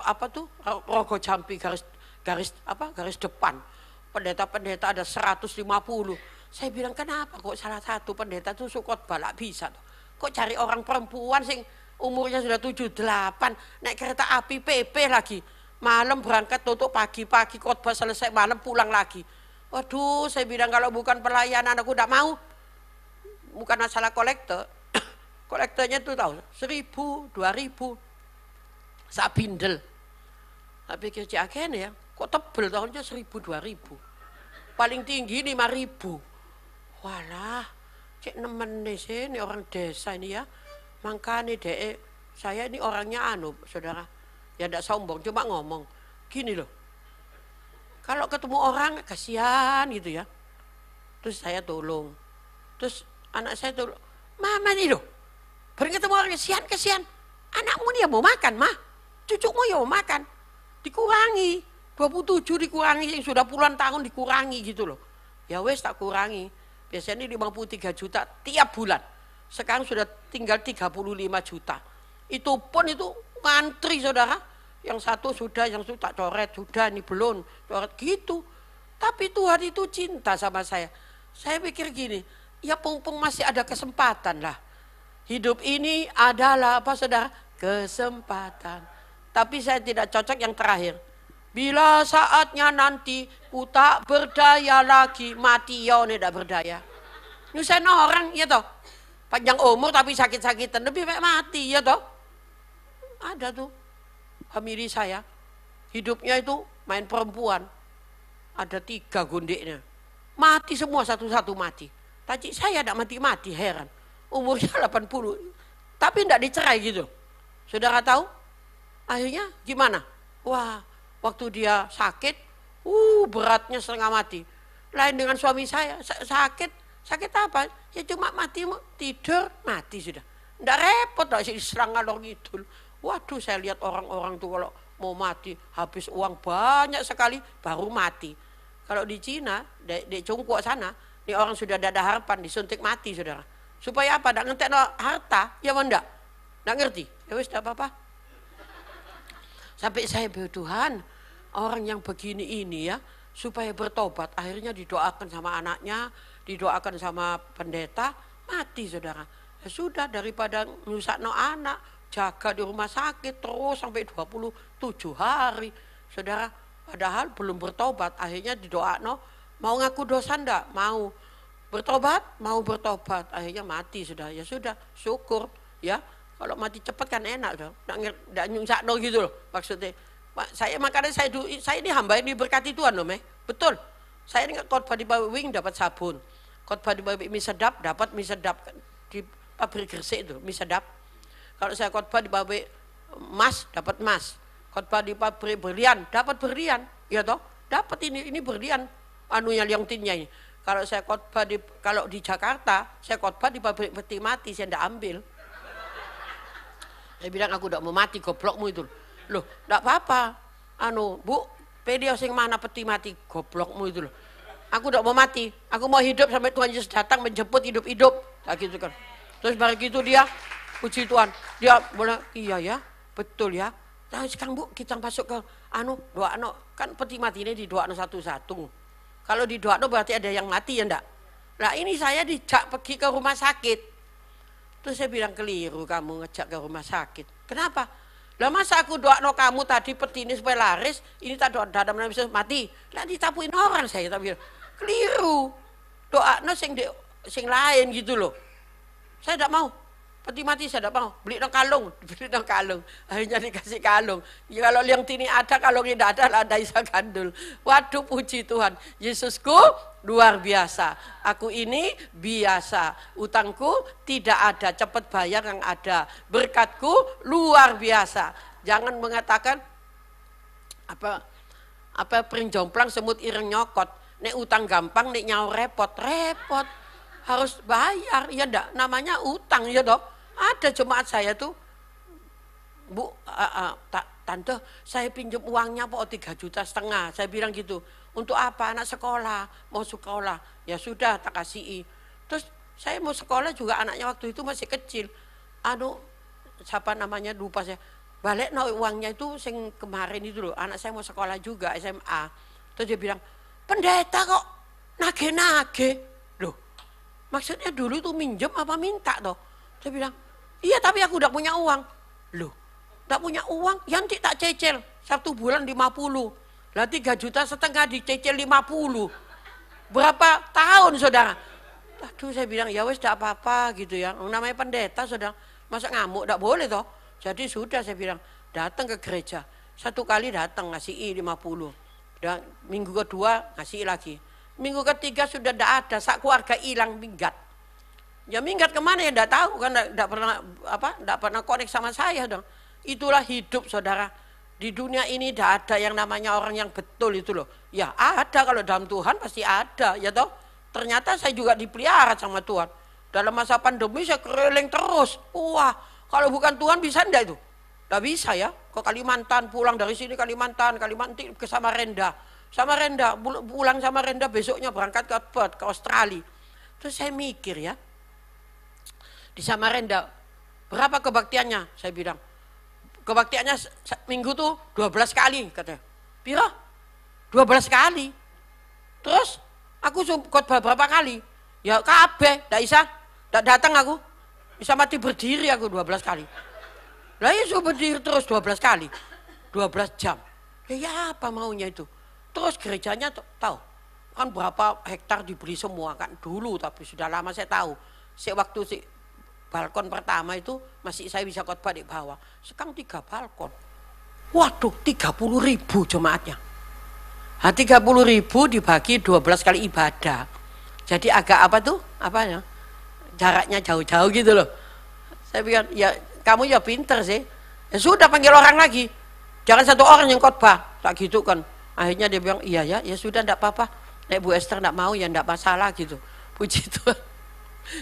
apa tuh Rogo Jampi garis depan. Pendeta-pendeta ada 150. Saya bilang kenapa kok salah satu pendeta tuh sukot balak bisa tuh. Kok cari orang perempuan sing umurnya sudah 78, naik kereta api PP lagi. Malam berangkat tutup pagi-pagi khotbah selesai malam pulang lagi. Waduh, saya bilang kalau bukan pelayanan aku tidak mau. Bukan masalah kolektor. kolektornya tuh tahu 1.000, 2.000 sak bindel. Tak pikir cek agen ya, kok tebel tahunnya 1.000, 2.000. Paling tinggi 5.000. Walah, cek nemen nih sih, ini orang desa ini ya. Makanya dek, saya ini orangnya saudara. Ya ndak sombong, cuma ngomong. Gini loh, kalau ketemu orang kasihan gitu ya. Terus saya tolong. Terus anak saya tolong, mama nih loh, baru ketemu orang kasihan. Anakmu nih ya mau makan, mah. Cucumu ya mau makan. Dikurangi. 27 dikurangi, yang sudah puluhan tahun dikurangi gitu loh. Ya wes tak kurangi. Biasanya 53 juta tiap bulan. Sekarang sudah tinggal 35 juta. Itu pun itu ngantri saudara. Yang satu sudah, yang satu tak coret, sudah ini belum. Coret gitu. Tapi Tuhan itu cinta sama saya. Saya pikir gini, ya mumpung masih ada kesempatan lah. Hidup ini adalah apa saudara? Kesempatan. Tapi saya tidak cocok yang terakhir. Bila saatnya nanti ku tak berdaya lagi, mati ya tidak berdaya. Nyusahin orang ya toh. Panjang umur tapi sakit-sakitan, lebih baik mati ya toh. Ada tuh famili saya, hidupnya itu main perempuan. Ada 3 gondeknya. Mati semua satu-satu mati. Tadi saya tidak mati-mati, heran. Umurnya 80. Tapi tidak dicerai gitu. Saudara tahu? Akhirnya gimana? Wah, waktu dia sakit, beratnya setengah mati. Lain dengan suami saya, sakit apa? Ya cuma mati, tidur, mati sudah. Tidak repot, tidak diserang ngalor ngidul. Waduh, saya lihat orang-orang tuh kalau mau mati, habis uang banyak sekali, baru mati. Kalau di Cina, di Cungkuak sana, ini orang sudah ada harapan, disuntik mati saudara. Supaya apa? Tidak ngerti harta, ya enggak? Tidak ngerti, ya wis tidak apa-apa. Sampai saya Tuhan, orang yang begini ini ya, supaya bertobat, akhirnya didoakan sama anaknya, didoakan sama pendeta, mati saudara. Ya sudah, daripada nyusakno anak, jaga di rumah sakit terus sampai 27 hari. Saudara, padahal belum bertobat, akhirnya didoakno, mau ngaku dosa ndak? Mau. Bertobat? Mau bertobat, akhirnya mati sudah. Ya sudah, syukur ya. Kalau mati cepat kan enak dong, nggak nyungsakno gitu loh maksudnya. Saya makanya saya ini hamba ini diberkati Tuhan loh, betul. Saya ini khotbah di Pabrik Wing dapat sabun, khotbah di Pabrik mie sedap dapat mie sedap di pabrik Gresik itu mie sedap. Kalau saya khotbah di pabrik emas dapat emas, khotbah di pabrik berlian dapat berlian, ya toh, dapat ini berlian, anunya liontinnya ini. Kalau saya khotbah kalau di Jakarta, saya khotbah di pabrik peti mati, saya tidak ambil. Saya bilang aku tidak mau mati, goblokmu itu. Loh, tidak apa-apa. Bu, pede sing mana peti mati, goblokmu itu loh. Aku tidak mau mati, aku mau hidup sampai Tuhan Yesus datang menjemput hidup-hidup. Nah, gitu kan. Terus baru gitu dia, puji Tuhan, dia bilang, iya ya, betul ya. Nah, sekarang Bu, kita masuk ke doa kan peti mati ini didoakan satu-satu. Kalau didoakan berarti ada yang mati ya enggak? Nah, ini saya dijak pergi ke rumah sakit. Terus saya bilang, keliru kamu ngejak ke rumah sakit. Kenapa? Lah masa aku doakno kamu tadi peti ini supaya laris, ini tak doa dalam bisa mati. Lah ditapuin orang saya tapi keliru. Doakno sing lain gitu loh. Saya tidak mau. Peti mati saya tidak mau. Beli dong kalung. Akhirnya dikasih kalung. Ya, kalau yang tini ada, kalau tidak ada, lah ada isa gandul. Waduh, puji Tuhan. Yesusku luar biasa. Aku ini biasa. Utangku tidak ada, cepat bayar yang ada. Berkatku luar biasa. Jangan mengatakan apa pring jomplang semut ireng nyokot. Nek utang gampang, nek nyawa repot. Harus bayar, ya enggak? Namanya utang, ya dok. Ada jemaat saya tuh, Bu, tante, saya pinjam uangnya kok 3,5 juta. Saya bilang gitu, untuk apa? Anak sekolah, mau sekolah. Ya sudah, tak kasih. Terus saya mau sekolah juga, anaknya waktu itu masih kecil. Siapa namanya, lupa saya. Balik uangnya itu sing kemarin itu loh, anak saya mau sekolah juga, SMA. Terus dia bilang, pendeta kok nage-nage. Loh, maksudnya dulu tuh minjem apa minta toh? Saya bilang, iya tapi aku udah punya uang. Loh, udah punya uang, yang tak cecil. 1 bulan 50. Lah 3,5 juta dicecil 50. Berapa tahun saudara? Aduh, saya bilang ya wes tidak apa-apa gitu ya. Namanya pendeta saudara, masa ngamuk tidak boleh toh. Jadi sudah saya bilang datang ke gereja. Satu kali datang ngasih 50. Dan minggu kedua ngasih lagi. Minggu ketiga sudah tidak ada, sak keluarga hilang minggat. Ya minggat kemana ya tidak tahu kan, tidak pernah konek sama saya dong. Itulah hidup saudara. Di dunia ini tidak ada yang namanya orang yang betul itu loh. Ya ada, kalau dalam Tuhan pasti ada ya toh. Ternyata saya juga dipelihara sama Tuhan. Dalam masa pandemi saya keliling terus. Wah, kalau bukan Tuhan bisa enggak itu? Enggak bisa ya. Ke Kalimantan, pulang dari sini Kalimantan ke Samarinda. Pulang Samarinda, besoknya berangkat ke Australia. Terus saya mikir ya, di Samarinda berapa kebaktiannya? Saya bilang, kebaktiannya minggu tuh 12 kali katanya. Pira? 12 kali. Terus aku khotbah berapa kali? Ya kabeh, ndak bisa. Ndak datang aku. Bisa mati berdiri aku 12 kali. Lah ya suruh berdiri terus 12 kali. 12 jam. Ya apa maunya itu? Terus gerejanya tahu. Kan berapa hektar dibeli semua kan dulu, tapi sudah lama saya tahu. Waktu balkon pertama itu masih saya bisa khotbah di bawah. Sekarang 3 balkon. Waduh, 30.000 jemaatnya. 30.000 dibagi 12 kali ibadah. Jadi agak apa tuh? Apanya? Jaraknya jauh-jauh gitu loh. Saya pikir, ya kamu ya pinter sih. Ya sudah panggil orang lagi. Jangan satu orang yang khotbah. Tak gitu kan. Akhirnya dia bilang, iya ya, ya sudah enggak apa-apa. Nek Bu Esther enggak mau ya enggak masalah gitu. Puji Tuhan.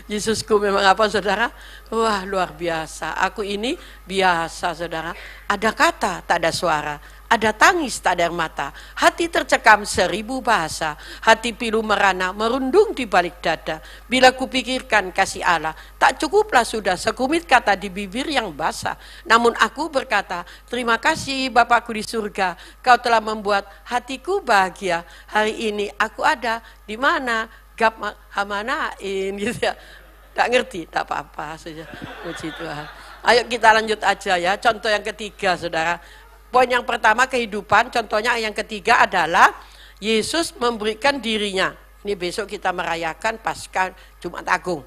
Yesusku memang apa saudara? Wah luar biasa. Aku ini biasa saudara. Ada kata tak ada suara. Ada tangis tak ada air mata. Hati tercekam 1000 bahasa. Hati pilu merana merundung di balik dada. Bila kupikirkan kasih Allah, tak cukuplah sudah sekumit kata di bibir yang basah. Namun aku berkata, terima kasih Bapakku di surga. Kau telah membuat hatiku bahagia. Hari ini aku ada di mana? Gap hamanain gitu ya. Tak ngerti, tak apa-apa saja. Puji Tuhan. Ayo kita lanjut aja ya. Contoh yang ketiga saudara. Poin yang pertama kehidupan, contohnya yang ketiga adalah Yesus memberikan dirinya. Ini besok kita merayakan Paskah Jumat Agung.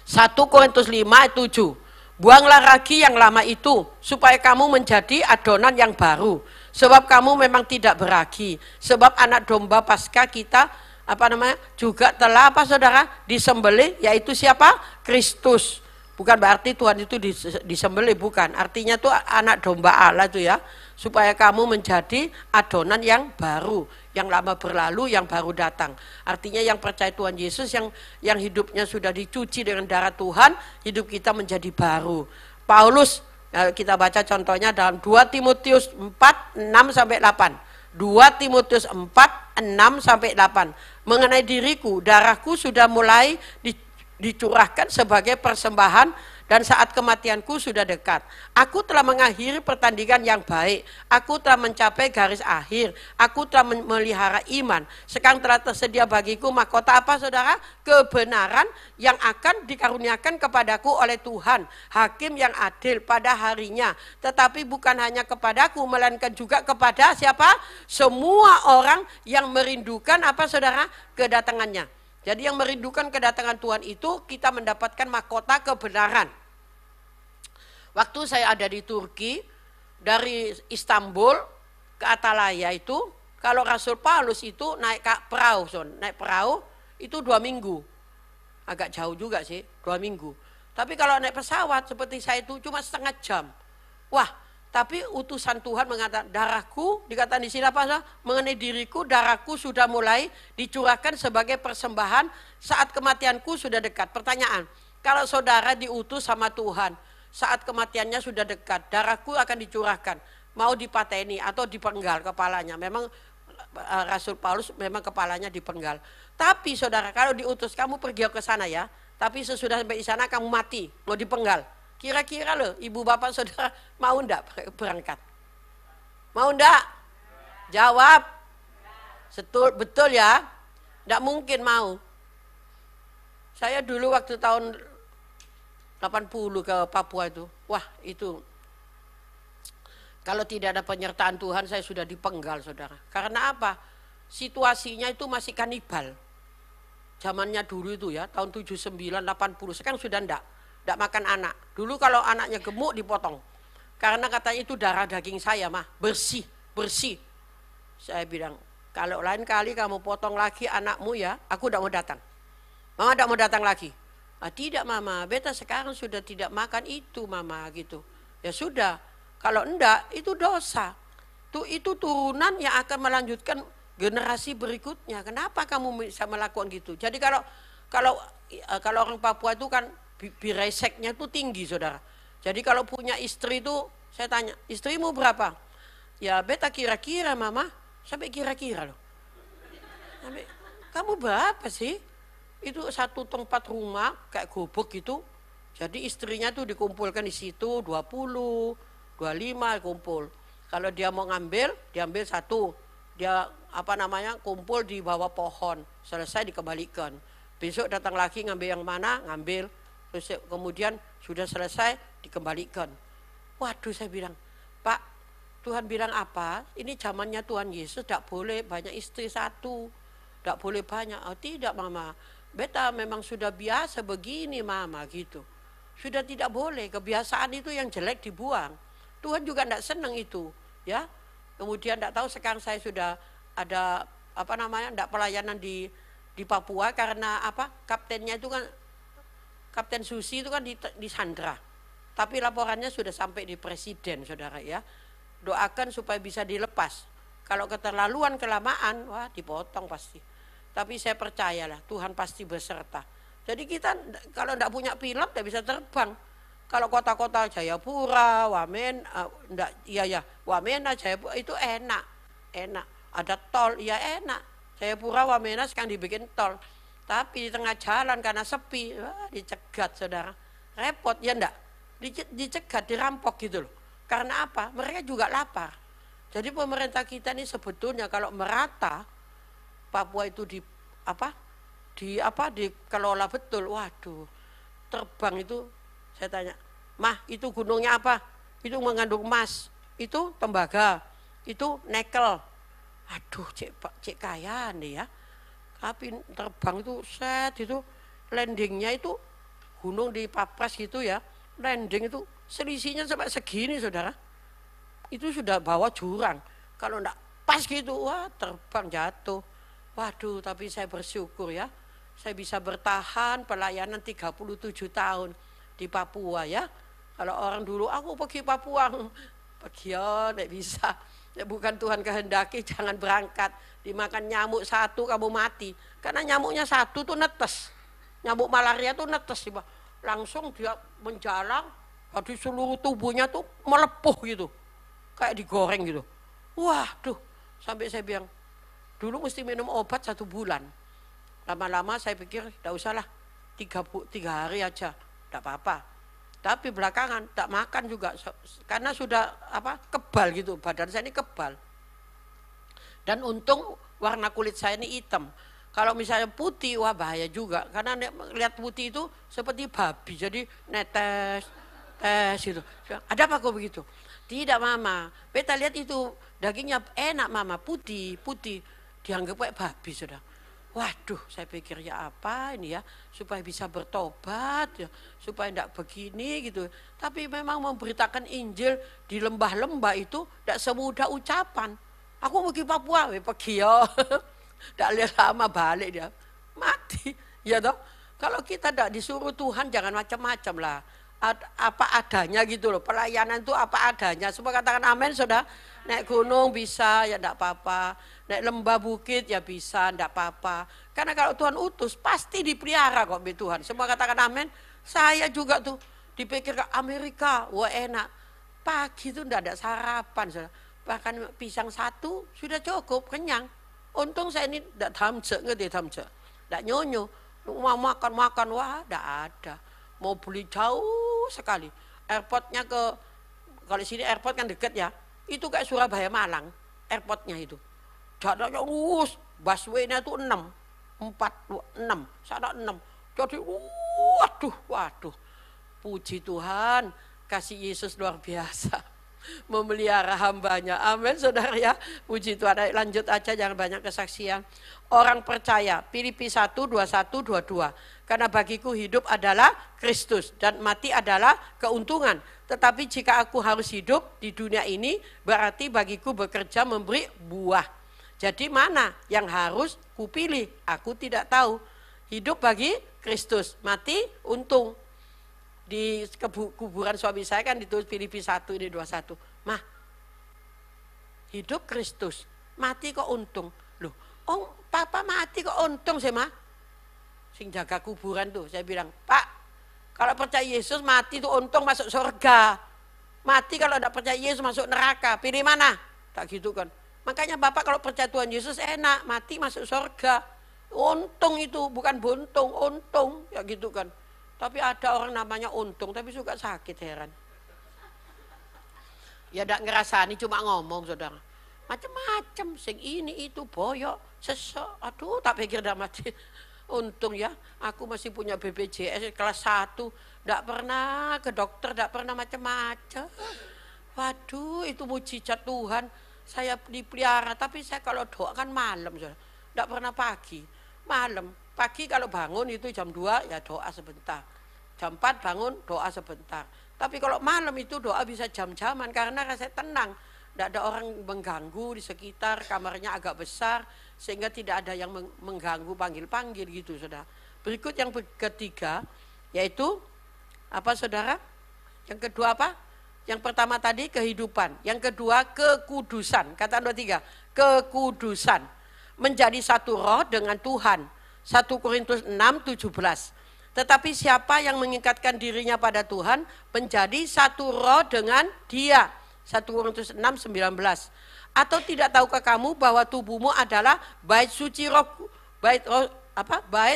1 Korintus 5 ayat 7. Buanglah ragi yang lama itu supaya kamu menjadi adonan yang baru. Sebab kamu memang tidak beragi. Sebab anak domba Paskah kita juga telah saudara disembelih, yaitu siapa? Kristus. Bukan berarti Tuhan itu disembelih, bukan. Artinya itu anak domba Allah itu ya. Supaya kamu menjadi adonan yang baru. Yang lama berlalu, yang baru datang. Artinya yang percaya Tuhan Yesus, yang hidupnya sudah dicuci dengan darah Tuhan, hidup kita menjadi baru. Paulus, kita baca contohnya dalam 2 Timotius 4, 6-8. 2 Timotius 4, 6-8. Mengenai diriku, darahku sudah mulai dicurahkan sebagai persembahan dan saat kematianku sudah dekat. Aku telah mengakhiri pertandingan yang baik. Aku telah mencapai garis akhir. Aku telah memelihara iman. Sekarang telah tersedia bagiku mahkota apa saudara? Kebenaran yang akan dikaruniakan kepadaku oleh Tuhan, Hakim yang adil pada harinya. Tetapi bukan hanya kepadaku, melainkan juga kepada siapa? Semua orang yang merindukan apa saudara? Kedatangannya. Jadi yang merindukan kedatangan Tuhan itu kita mendapatkan mahkota kebenaran. Waktu saya ada di Turki, dari Istanbul ke Atalaya itu, kalau Rasul Paulus itu naik perahu itu 2 minggu. Agak jauh juga sih, 2 minggu. Tapi kalau naik pesawat seperti saya itu cuma setengah jam. Wah, tapi utusan Tuhan mengatakan, darahku, dikatakan di sini apa? Mengenai diriku, darahku sudah mulai dicurahkan sebagai persembahan saat kematianku sudah dekat. Pertanyaan, kalau saudara diutus sama Tuhan, saat kematiannya sudah dekat, darahku akan dicurahkan. Mau dipateni atau dipenggal kepalanya. Memang Rasul Paulus memang kepalanya dipenggal. Tapi saudara, kalau diutus, kamu pergi ke sana ya. Tapi sesudah sampai di sana kamu mati, mau dipenggal. Kira-kira loh, ibu bapak saudara mau ndak berangkat? Mau ndak? Jawab. Betul ya? Ndak mungkin mau. Saya dulu waktu tahun 80 ke Papua itu, wah itu. Kalau tidak ada penyertaan Tuhan saya sudah dipenggal saudara. Karena apa? Situasinya itu masih kanibal. zamannya dulu itu ya, tahun 79, 80, sekarang sudah enggak makan anak. Dulu kalau anaknya gemuk dipotong. Karena katanya itu darah daging saya mah, bersih. Saya bilang, kalau lain kali kamu potong lagi anakmu ya, aku tidak mau datang. Mama tidak mau datang lagi. Tidak mama, beta sekarang sudah tidak makan itu mama gitu. Ya sudah, kalau enggak itu dosa. Itu turunan yang akan melanjutkan generasi berikutnya. Kenapa kamu bisa melakukan gitu? Jadi kalau orang Papua itu kan bireseknya itu tinggi saudara. Jadi kalau punya istri itu saya tanya, istrimu berapa? Ya beta kira-kira mama, sampai kira-kira loh. Sampai, kamu berapa sih? Itu 1 tempat rumah kayak gubuk gitu. Jadi istrinya tuh dikumpulkan di situ 20, 25 kumpul. Kalau dia mau ngambil, diambil 1. Dia kumpul di bawah pohon. Selesai dikembalikan. Besok datang lagi ngambil yang mana, ngambil. Terus kemudian sudah selesai dikembalikan. Waduh saya bilang, Pak, Tuhan bilang apa? Ini zamannya Tuhan Yesus, tidak boleh banyak istri 1. Tidak boleh banyak. Oh tidak mama. Beta memang sudah biasa begini mama gitu. Sudah tidak boleh, kebiasaan itu yang jelek dibuang. Tuhan juga tidak senang itu, ya. Kemudian tidak tahu sekarang saya sudah ada tidak pelayanan di Papua karena kaptennya itu kan, Kapten Susi itu kan di Sandra. Tapi laporannya sudah sampai di presiden saudara ya. Doakan supaya bisa dilepas. Kalau keterlaluan kelamaan, wah dipotong pasti. Tapi saya percayalah Tuhan pasti beserta. Jadi kita kalau tidak punya pilot tidak bisa terbang. Kalau kota-kota Jayapura, Wamena, Jayapura itu enak. Ada tol, ya enak. Jayapura, Wamena sekarang dibikin tol. Tapi di tengah jalan karena sepi, wah, dicegat saudara. Repot ya enggak? Dicegat, dirampok gitu loh. Karena apa? Mereka juga lapar. Jadi pemerintah kita ini sebetulnya kalau merata Papua itu dikelola betul. Waduh, terbang itu saya tanya, Mah itu gunungnya apa? Itu mengandung emas, itu tembaga, itu nikel. Aduh, cek kaya nih ya. Tapi terbang itu itu landingnya itu gunung di Papras gitu ya. Landing itu selisihnya sampai segini saudara. Itu sudah bawa jurang. Kalau enggak pas gitu, wah terbang jatuh. Waduh, tapi saya bersyukur ya. Saya bisa bertahan pelayanan 37 tahun di Papua ya. Kalau orang dulu, aku pergi Papua. Pergi ya, enggak bisa. Ya, bukan Tuhan kehendaki, jangan berangkat. Dimakan nyamuk 1, kamu mati. Karena nyamuknya 1 tuh netes. Nyamuk malaria tuh netes. Langsung dia menjalang, di seluruh tubuhnya tuh melepuh gitu. Kayak digoreng gitu. Waduh, sampai saya bilang, dulu mesti minum obat 1 bulan. Lama-lama saya pikir, tidak usahlah, 3 hari aja, tidak apa-apa. Tapi belakangan tidak makan juga, karena sudah kebal gitu, badan saya ini kebal. Dan untung warna kulit saya ini hitam. Kalau misalnya putih, wah bahaya juga. Karena lihat putih itu seperti babi, jadi netes, gitu. Ada apa kok begitu? Tidak mama, beta lihat itu dagingnya enak mama, putih, dianggap kayak babi sudah. Waduh, saya pikir ya apa ini ya, supaya bisa bertobat ya, supaya tidak begini gitu. Tapi memang memberitakan Injil di lembah-lembah itu tidak semudah ucapan. Aku pergi Papua, pergi ya, tidak lihat lama balik dia, mati. Ya toh, kalau kita tidak disuruh Tuhan jangan macam-macam lah. Apa adanya gitu loh, pelayanan itu apa adanya. Semua katakan amin sudah. Naik gunung bisa ya enggak apa-apa, naik lembah bukit ya bisa enggak apa-apa. Karena kalau Tuhan utus pasti dipelihara kok Tuhan. Semua katakan amin. Saya juga tuh dipikir ke Amerika, wah enak. Pagi itu enggak ada sarapan sudah. Bahkan pisang 1 sudah cukup, kenyang. Untung saya ini enggak tamce, ngerti tamce. Enggak nyonyo. Mau makan-makan wah enggak ada. Mau beli jauh sekali. Airportnya kalau sini airport kan deket ya. Itu kayak Surabaya Malang, airportnya itu. Jaraknya lurus, busway-nya itu 6. Sana 6. Jadi waduh. Puji Tuhan, kasih Yesus luar biasa. memelihara hambanya. Amin, saudara ya. Puji Tuhan. Lanjut aja, jangan banyak kesaksian. Orang percaya, Filipi 1, 21, 22. Karena bagiku hidup adalah Kristus dan mati adalah keuntungan. Tetapi jika aku harus hidup di dunia ini, berarti bagiku bekerja memberi buah. Jadi mana yang harus kupilih? Aku tidak tahu. Hidup bagi Kristus, mati untung. Di kuburan suami saya kan ditulis Filipi 1 ini 21. Mah, hidup Kristus, mati kok untung. Loh, papa mati kok untung sih, mah? Sing jaga kuburan tuh, saya bilang, Pak, kalau percaya Yesus mati tuh untung masuk surga. Mati kalau tidak percaya Yesus masuk neraka. Pilih mana? Tak gitu kan. Makanya Bapak kalau percaya Tuhan Yesus enak, mati masuk surga. Untung itu, bukan buntung, untung. Ya gitu kan. Tapi ada orang namanya untung, tapi suka sakit, heran. Ya tidak ngerasani, cuma ngomong, saudara. Macam-macam, sing ini itu boyok, sesok. Aduh, tak pikir dah mati. Untung ya, aku masih punya BPJS kelas 1. Tidak pernah ke dokter, tidak pernah macam-macam. Waduh, itu mujizat Tuhan. Saya dipelihara, tapi saya kalau doa kan malam, saudara. Tidak pernah pagi, malam. Pagi kalau bangun itu jam 2 ya doa sebentar. Jam 4 bangun doa sebentar. Tapi kalau malam itu doa bisa jam-jaman karena saya tenang. Tidak ada orang mengganggu di sekitar, kamarnya agak besar sehingga tidak ada yang mengganggu panggil-panggil gitu, saudara. Berikut yang ketiga yaitu apa, saudara? Yang kedua apa? Yang pertama tadi kehidupan, yang kedua kekudusan. Kata 23, kekudusan. Menjadi satu roh dengan Tuhan. 1 Korintus 6, 17. Tetapi siapa yang mengikatkan dirinya pada Tuhan menjadi satu roh dengan Dia. 1 Korintus 6, 19. Atau tidak tahukah kamu bahwa tubuhmu adalah bait suci roh, bait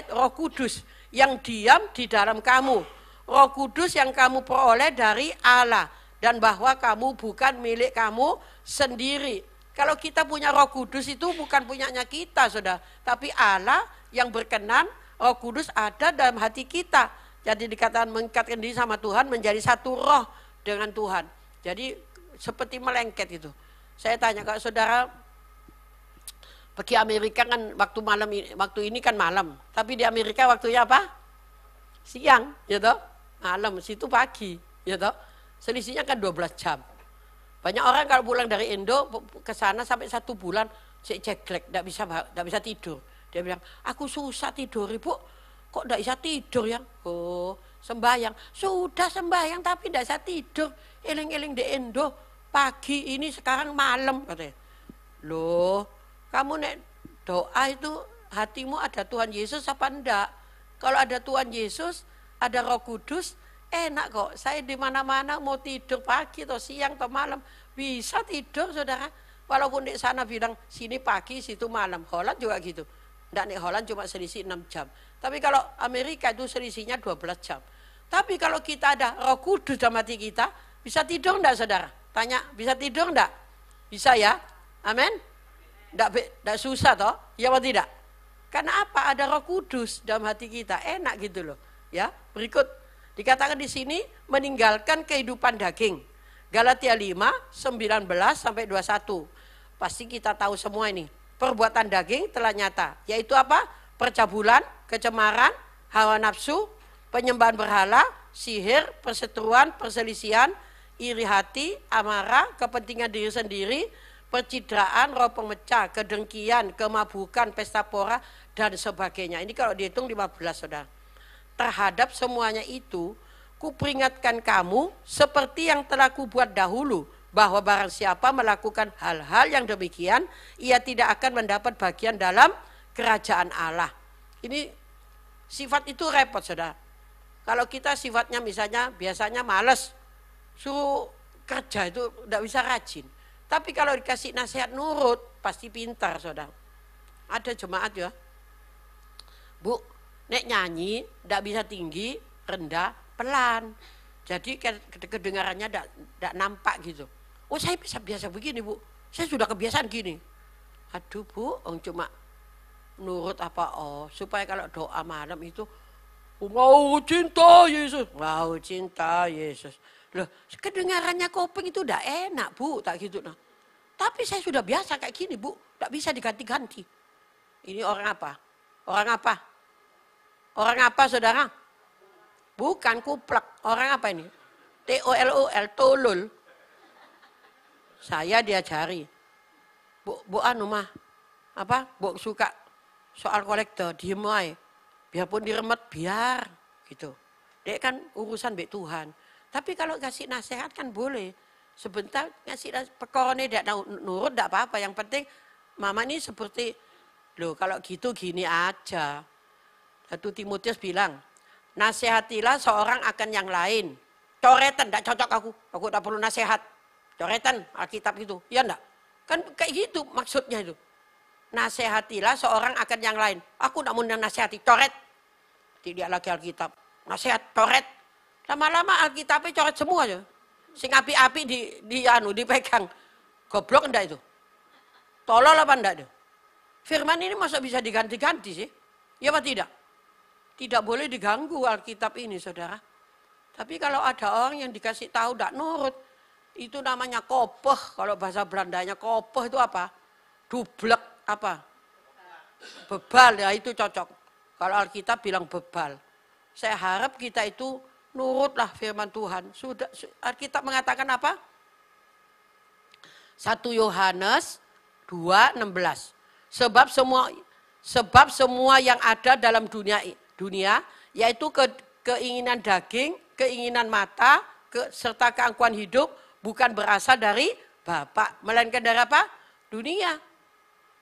roh kudus yang diam di dalam kamu. Roh kudus yang kamu peroleh dari Allah. Dan bahwa kamu bukan milik kamu sendiri. Kalau kita punya Roh Kudus itu bukan punyanya kita, saudara. Tapi Allah yang berkenan, Roh Kudus ada dalam hati kita. Jadi dikatakan mengikatkan diri sama Tuhan menjadi satu roh dengan Tuhan. Jadi seperti melengket itu. Saya tanya kalau saudara pergi Amerika kan waktu ini kan malam. Tapi di Amerika waktunya apa? Siang, ya toh? Malam, situ pagi, ya toh? Selisihnya kan 12 jam. Banyak orang kalau pulang dari Indo ke sana sampai 1 bulan ceklek, tidak bisa tidur. Dia bilang, aku susah tidur, Ibu. Kok tidak bisa tidur ya? Oh, sembahyang. Sudah sembahyang tapi tidak bisa tidur. Eling-eling di Indo. Pagi ini sekarang malam katanya. Loh, kamu nek doa itu hatimu ada Tuhan Yesus apa enggak? Kalau ada Tuhan Yesus, ada Roh Kudus, enak kok. Saya di mana-mana mau tidur pagi atau siang atau malam bisa tidur, saudara. Walaupun di sana bilang sini pagi, situ malam. Holland juga gitu. Nggak, nih Holland cuma selisih 6 jam. Tapi kalau Amerika itu selisihnya 12 jam. Tapi kalau kita ada Roh Kudus dalam hati kita, bisa tidur enggak, saudara? Tanya, bisa tidur enggak? Bisa ya? Amin? Enggak susah toh? Ya atau tidak? Karena apa? Ada Roh Kudus dalam hati kita. Enak gitu loh. Ya, berikut dikatakan di sini meninggalkan kehidupan daging. Galatia 5, 19 sampai 21. Pasti kita tahu semua ini. Perbuatan daging telah nyata, yaitu apa? Percabulan, kecemaran, hawa nafsu, penyembahan berhala, sihir, perseteruan, perselisihan, iri hati, amarah, kepentingan diri sendiri, percidraan, roh pemecah, kedengkian, kemabukan, pesta pora, dan sebagainya. Ini kalau dihitung 15, saudara. Terhadap semuanya itu, kuperingatkan kamu seperti yang telah kubuat dahulu, bahwa barang siapa melakukan hal-hal yang demikian, ia tidak akan mendapat bagian dalam kerajaan Allah. Ini sifat itu repot, saudara. Kalau kita sifatnya misalnya biasanya malas, suruh kerja itu tidak bisa rajin. Tapi kalau dikasih nasihat nurut, pasti pintar, saudara. Ada jemaat ya, Bu, nek nyanyi tidak bisa tinggi, rendah, pelan. Jadi kedengarannya tidak nampak gitu. Oh, saya biasa begini, Bu. Saya sudah kebiasaan gini. Aduh, Bu, cuma nurut apa? Oh, supaya kalau doa malam itu mau cinta Yesus, mau cinta Yesus. Loh, kedengarannya kuping itu udah enak, Bu, tak gitu. Nah. Tapi saya sudah biasa kayak gini, Bu. Tak bisa diganti-ganti. Ini orang apa? Orang apa? Orang apa, saudara? Bukan kuplek. Orang apa ini? TOLOL, tolol. Saya diajari. Bu anu mah. Apa? Bu suka soal kolektor, diem aja. Biarpun diremet, biar. Gitu. Dia kan urusan baik Tuhan. Tapi kalau kasih nasihat kan boleh. Sebentar ngasih pekorone tidak nurut, tidak apa-apa. Yang penting mama ini seperti, loh kalau gitu gini aja. 1 Timotius bilang, nasihatilah seorang akan yang lain. Coretan, tidak cocok aku tidak perlu nasihat. Coretan Alkitab itu, ya enggak? Kan kayak gitu maksudnya itu. Nasihatilah seorang akan yang lain. Aku tidak mau nasihati, coret. Tidak lagi Alkitab, nasihat, coret. Lama-lama Alkitabnya coret semua aja. Sing api-api dipegang. Goblok enggak itu? Tolol apa enggak itu? Firman ini masa bisa diganti-ganti sih? Ya apa tidak? Tidak boleh diganggu Alkitab ini, saudara. Tapi kalau ada orang yang dikasih tahu tidak nurut, itu namanya kopeh. Kalau bahasa Belandanya kopeh itu apa? Dublek apa? Bebal, ya itu cocok. Kalau Alkitab bilang bebal. Saya harap kita itu nurutlah firman Tuhan. Sudah Alkitab mengatakan apa? 1 Yohanes 2:16. Sebab semua yang ada dalam dunia yaitu keinginan daging, keinginan mata, serta keangkuhan hidup bukan berasal dari Bapa, melainkan dari apa? Dunia.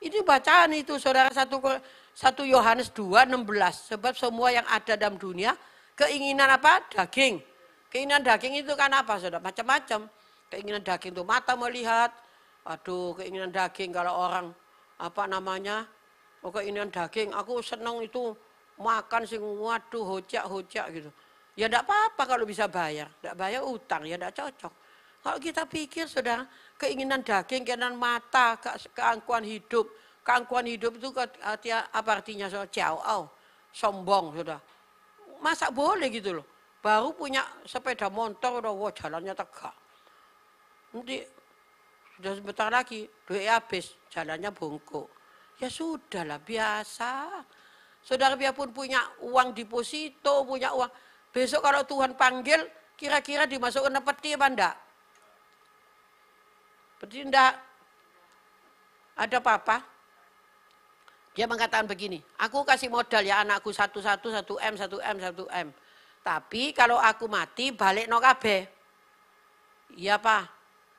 Ini bacaan itu saudara 1 Yohanes 2:16. Sebab semua yang ada dalam dunia keinginan apa? Daging. Keinginan daging itu kan apa, saudara? Macam-macam. Keinginan daging itu mata melihat. Aduh, keinginan daging kalau orang apa namanya? Oh, keinginan daging. Aku senang itu makan sing waduh hojak gitu. Ya enggak apa-apa kalau bisa bayar. Enggak bayar utang, ya enggak cocok. Kalau kita pikir, saudara, keinginan daging, keinginan mata, keangkuhan hidup. Keangkuhan hidup itu apa artinya? Jauh, sombong, saudara. Masa boleh gitu loh. Baru punya sepeda motor udah wah jalannya tegak. Nanti sudah sebentar lagi duitnya habis, jalannya bongkok. Ya sudahlah biasa. Saudara biarpun punya uang deposito, punya uang. Besok kalau Tuhan panggil, kira-kira dimasukkan peti apa enggak? Peti enggak? Ada apa-apa? Dia mengatakan begini, aku kasih modal ya anakku 1 M. Tapi kalau aku mati balik no kabeh. Iya Pak,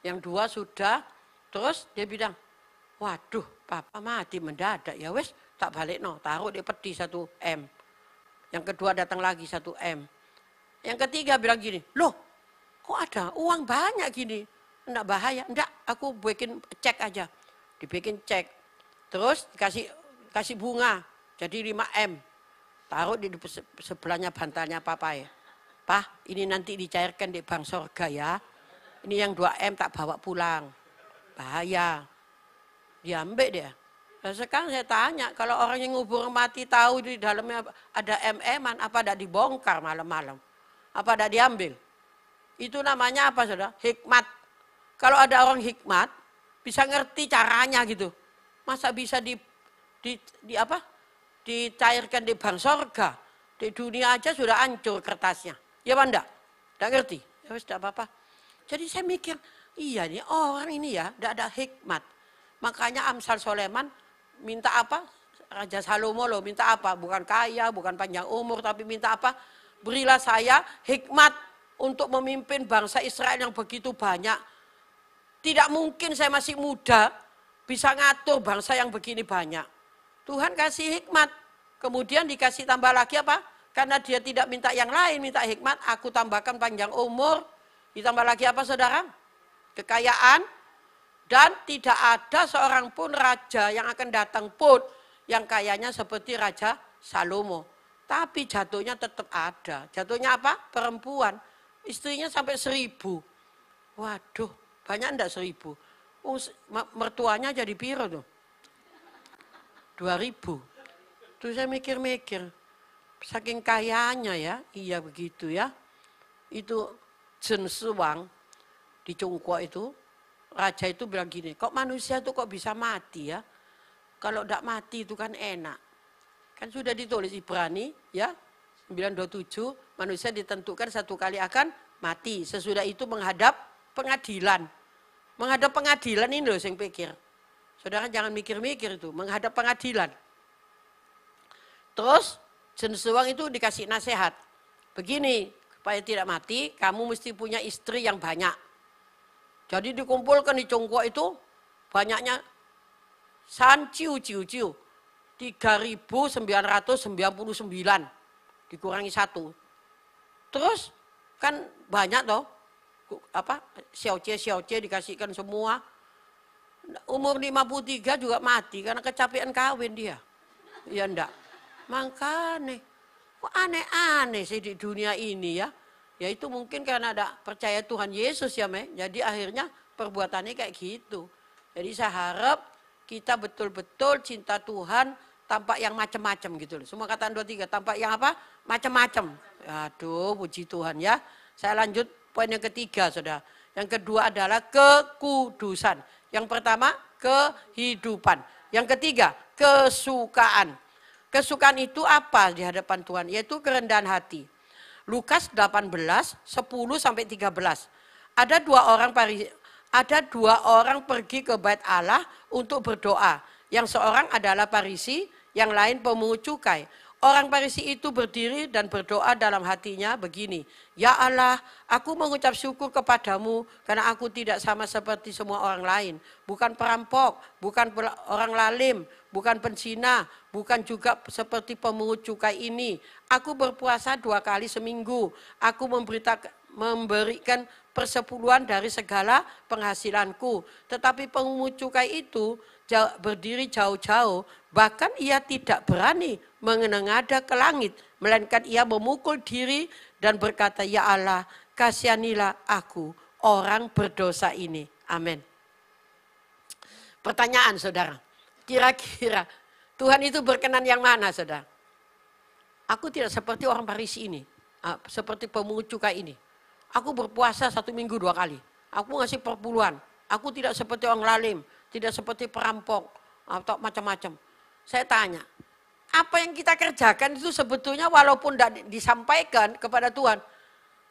yang 2 sudah. Terus dia bilang, waduh Papa mati mendadak ya wes tak balik no. Taruh di peti 1 M. Yang kedua datang lagi 1 M. Yang ketiga bilang gini, loh kok ada uang banyak gini? Enggak bahaya? Enggak, aku bikin cek aja. Dibikin cek. Terus kasih bunga, jadi 5 M. Taruh di sebelahnya bantalnya Papa ya. Pak, ini nanti dicairkan di bank sorga ya. Ini yang 2 M tak bawa pulang. Bahaya. Diambil dia. Nah, sekarang saya tanya, kalau orang yang ngubur mati tahu di dalamnya ada MM-an, apa tidak dibongkar malam-malam? Apa tidak diambil? Itu namanya apa, saudara? Hikmat. Kalau ada orang hikmat, bisa ngerti caranya gitu. Masa bisa dicairkan di bank sorga. Di dunia aja sudah hancur kertasnya. Ya apa enggak? Enggak ngerti? Ya wis enggak apa-apa. Jadi saya mikir, iya nih orang ini ya enggak ada hikmat. Makanya Amsal Soleman minta apa? Raja Salomo loh minta apa? Bukan kaya, bukan panjang umur, tapi minta apa? Berilah saya hikmat untuk memimpin bangsa Israel yang begitu banyak. Tidak mungkin saya masih muda bisa ngatur bangsa yang begini banyak. Tuhan kasih hikmat. Kemudian dikasih tambah lagi apa? Karena dia tidak minta yang lain, minta hikmat. Aku tambahkan panjang umur. Ditambah lagi apa saudara? Kekayaan. Dan tidak ada seorang pun raja yang akan datang pun yang kayanya seperti Raja Salomo. Tapi jatuhnya tetap ada. Jatuhnya apa? Perempuan. Istrinya sampai 1000. Waduh, banyak enggak 1000? Oh, mertuanya jadi piro tuh? 2000. Terus saya mikir-mikir. Saking kayanya ya, iya begitu ya. Itu Jen Suwang di Cungkuo itu, raja itu bilang gini, kok manusia itu kok bisa mati ya? Kalau tidak mati itu kan enak. Kan sudah ditulis Ibrani ya, 9:27, manusia ditentukan satu kali akan mati. Sesudah itu menghadap pengadilan. Menghadap pengadilan ini loh yang pikir. Saudara jangan mikir-mikir itu, menghadap pengadilan. Terus Jen Suwang itu dikasih nasihat. Begini, supaya tidak mati, kamu mesti punya istri yang banyak. Jadi dikumpulkan di Cungkuo itu banyaknya San Ciu 3.999 dikurangi 1. Terus kan banyak toh, apa sioce dikasihkan semua. Umur 53 juga mati karena kecapean kawin dia. Ya enggak. Makanya kok aneh-aneh sih di dunia ini ya. Ya itu mungkin karena ada percaya Tuhan Yesus ya Jadi akhirnya perbuatannya kayak gitu. Jadi saya harap kita betul-betul cinta Tuhan tanpa yang macam-macam gitu loh. Semua kataan 23 tanpa yang apa? Macam-macam. Aduh puji Tuhan ya. Saya lanjut poin yang ketiga saudara. Yang kedua adalah kekudusan. Yang pertama kehidupan. Yang ketiga kesukaan. Kesukaan itu apa di hadapan Tuhan? Yaitu kerendahan hati. Lukas 18, 10-13. Ada dua orang pergi ke bait Allah untuk berdoa. Yang seorang adalah Farisi, yang lain pemungut cukai. Orang Farisi itu berdiri dan berdoa dalam hatinya begini. Ya Allah, aku mengucap syukur kepadamu karena aku tidak sama seperti semua orang lain. Bukan perampok, bukan orang lalim, bukan penzina, bukan juga seperti pemungut cukai ini. Aku berpuasa 2 kali seminggu. Aku memberikan persepuluhan dari segala penghasilanku. Tetapi pemungut cukai itu berdiri jauh-jauh. Bahkan ia tidak berani menengadah ke langit. Melainkan ia memukul diri dan berkata, ya Allah, kasihanilah aku, orang berdosa ini. Amin. Pertanyaan saudara, kira-kira Tuhan itu berkenan yang mana saudara? Aku tidak seperti orang Farisi ini, seperti pemungut cukai ini. Aku berpuasa 1 minggu 2 kali. Aku ngasih perpuluhan. Aku tidak seperti orang lalim, tidak seperti perampok atau macam-macam. Saya tanya, apa yang kita kerjakan itu sebetulnya walaupun tidak disampaikan kepada Tuhan,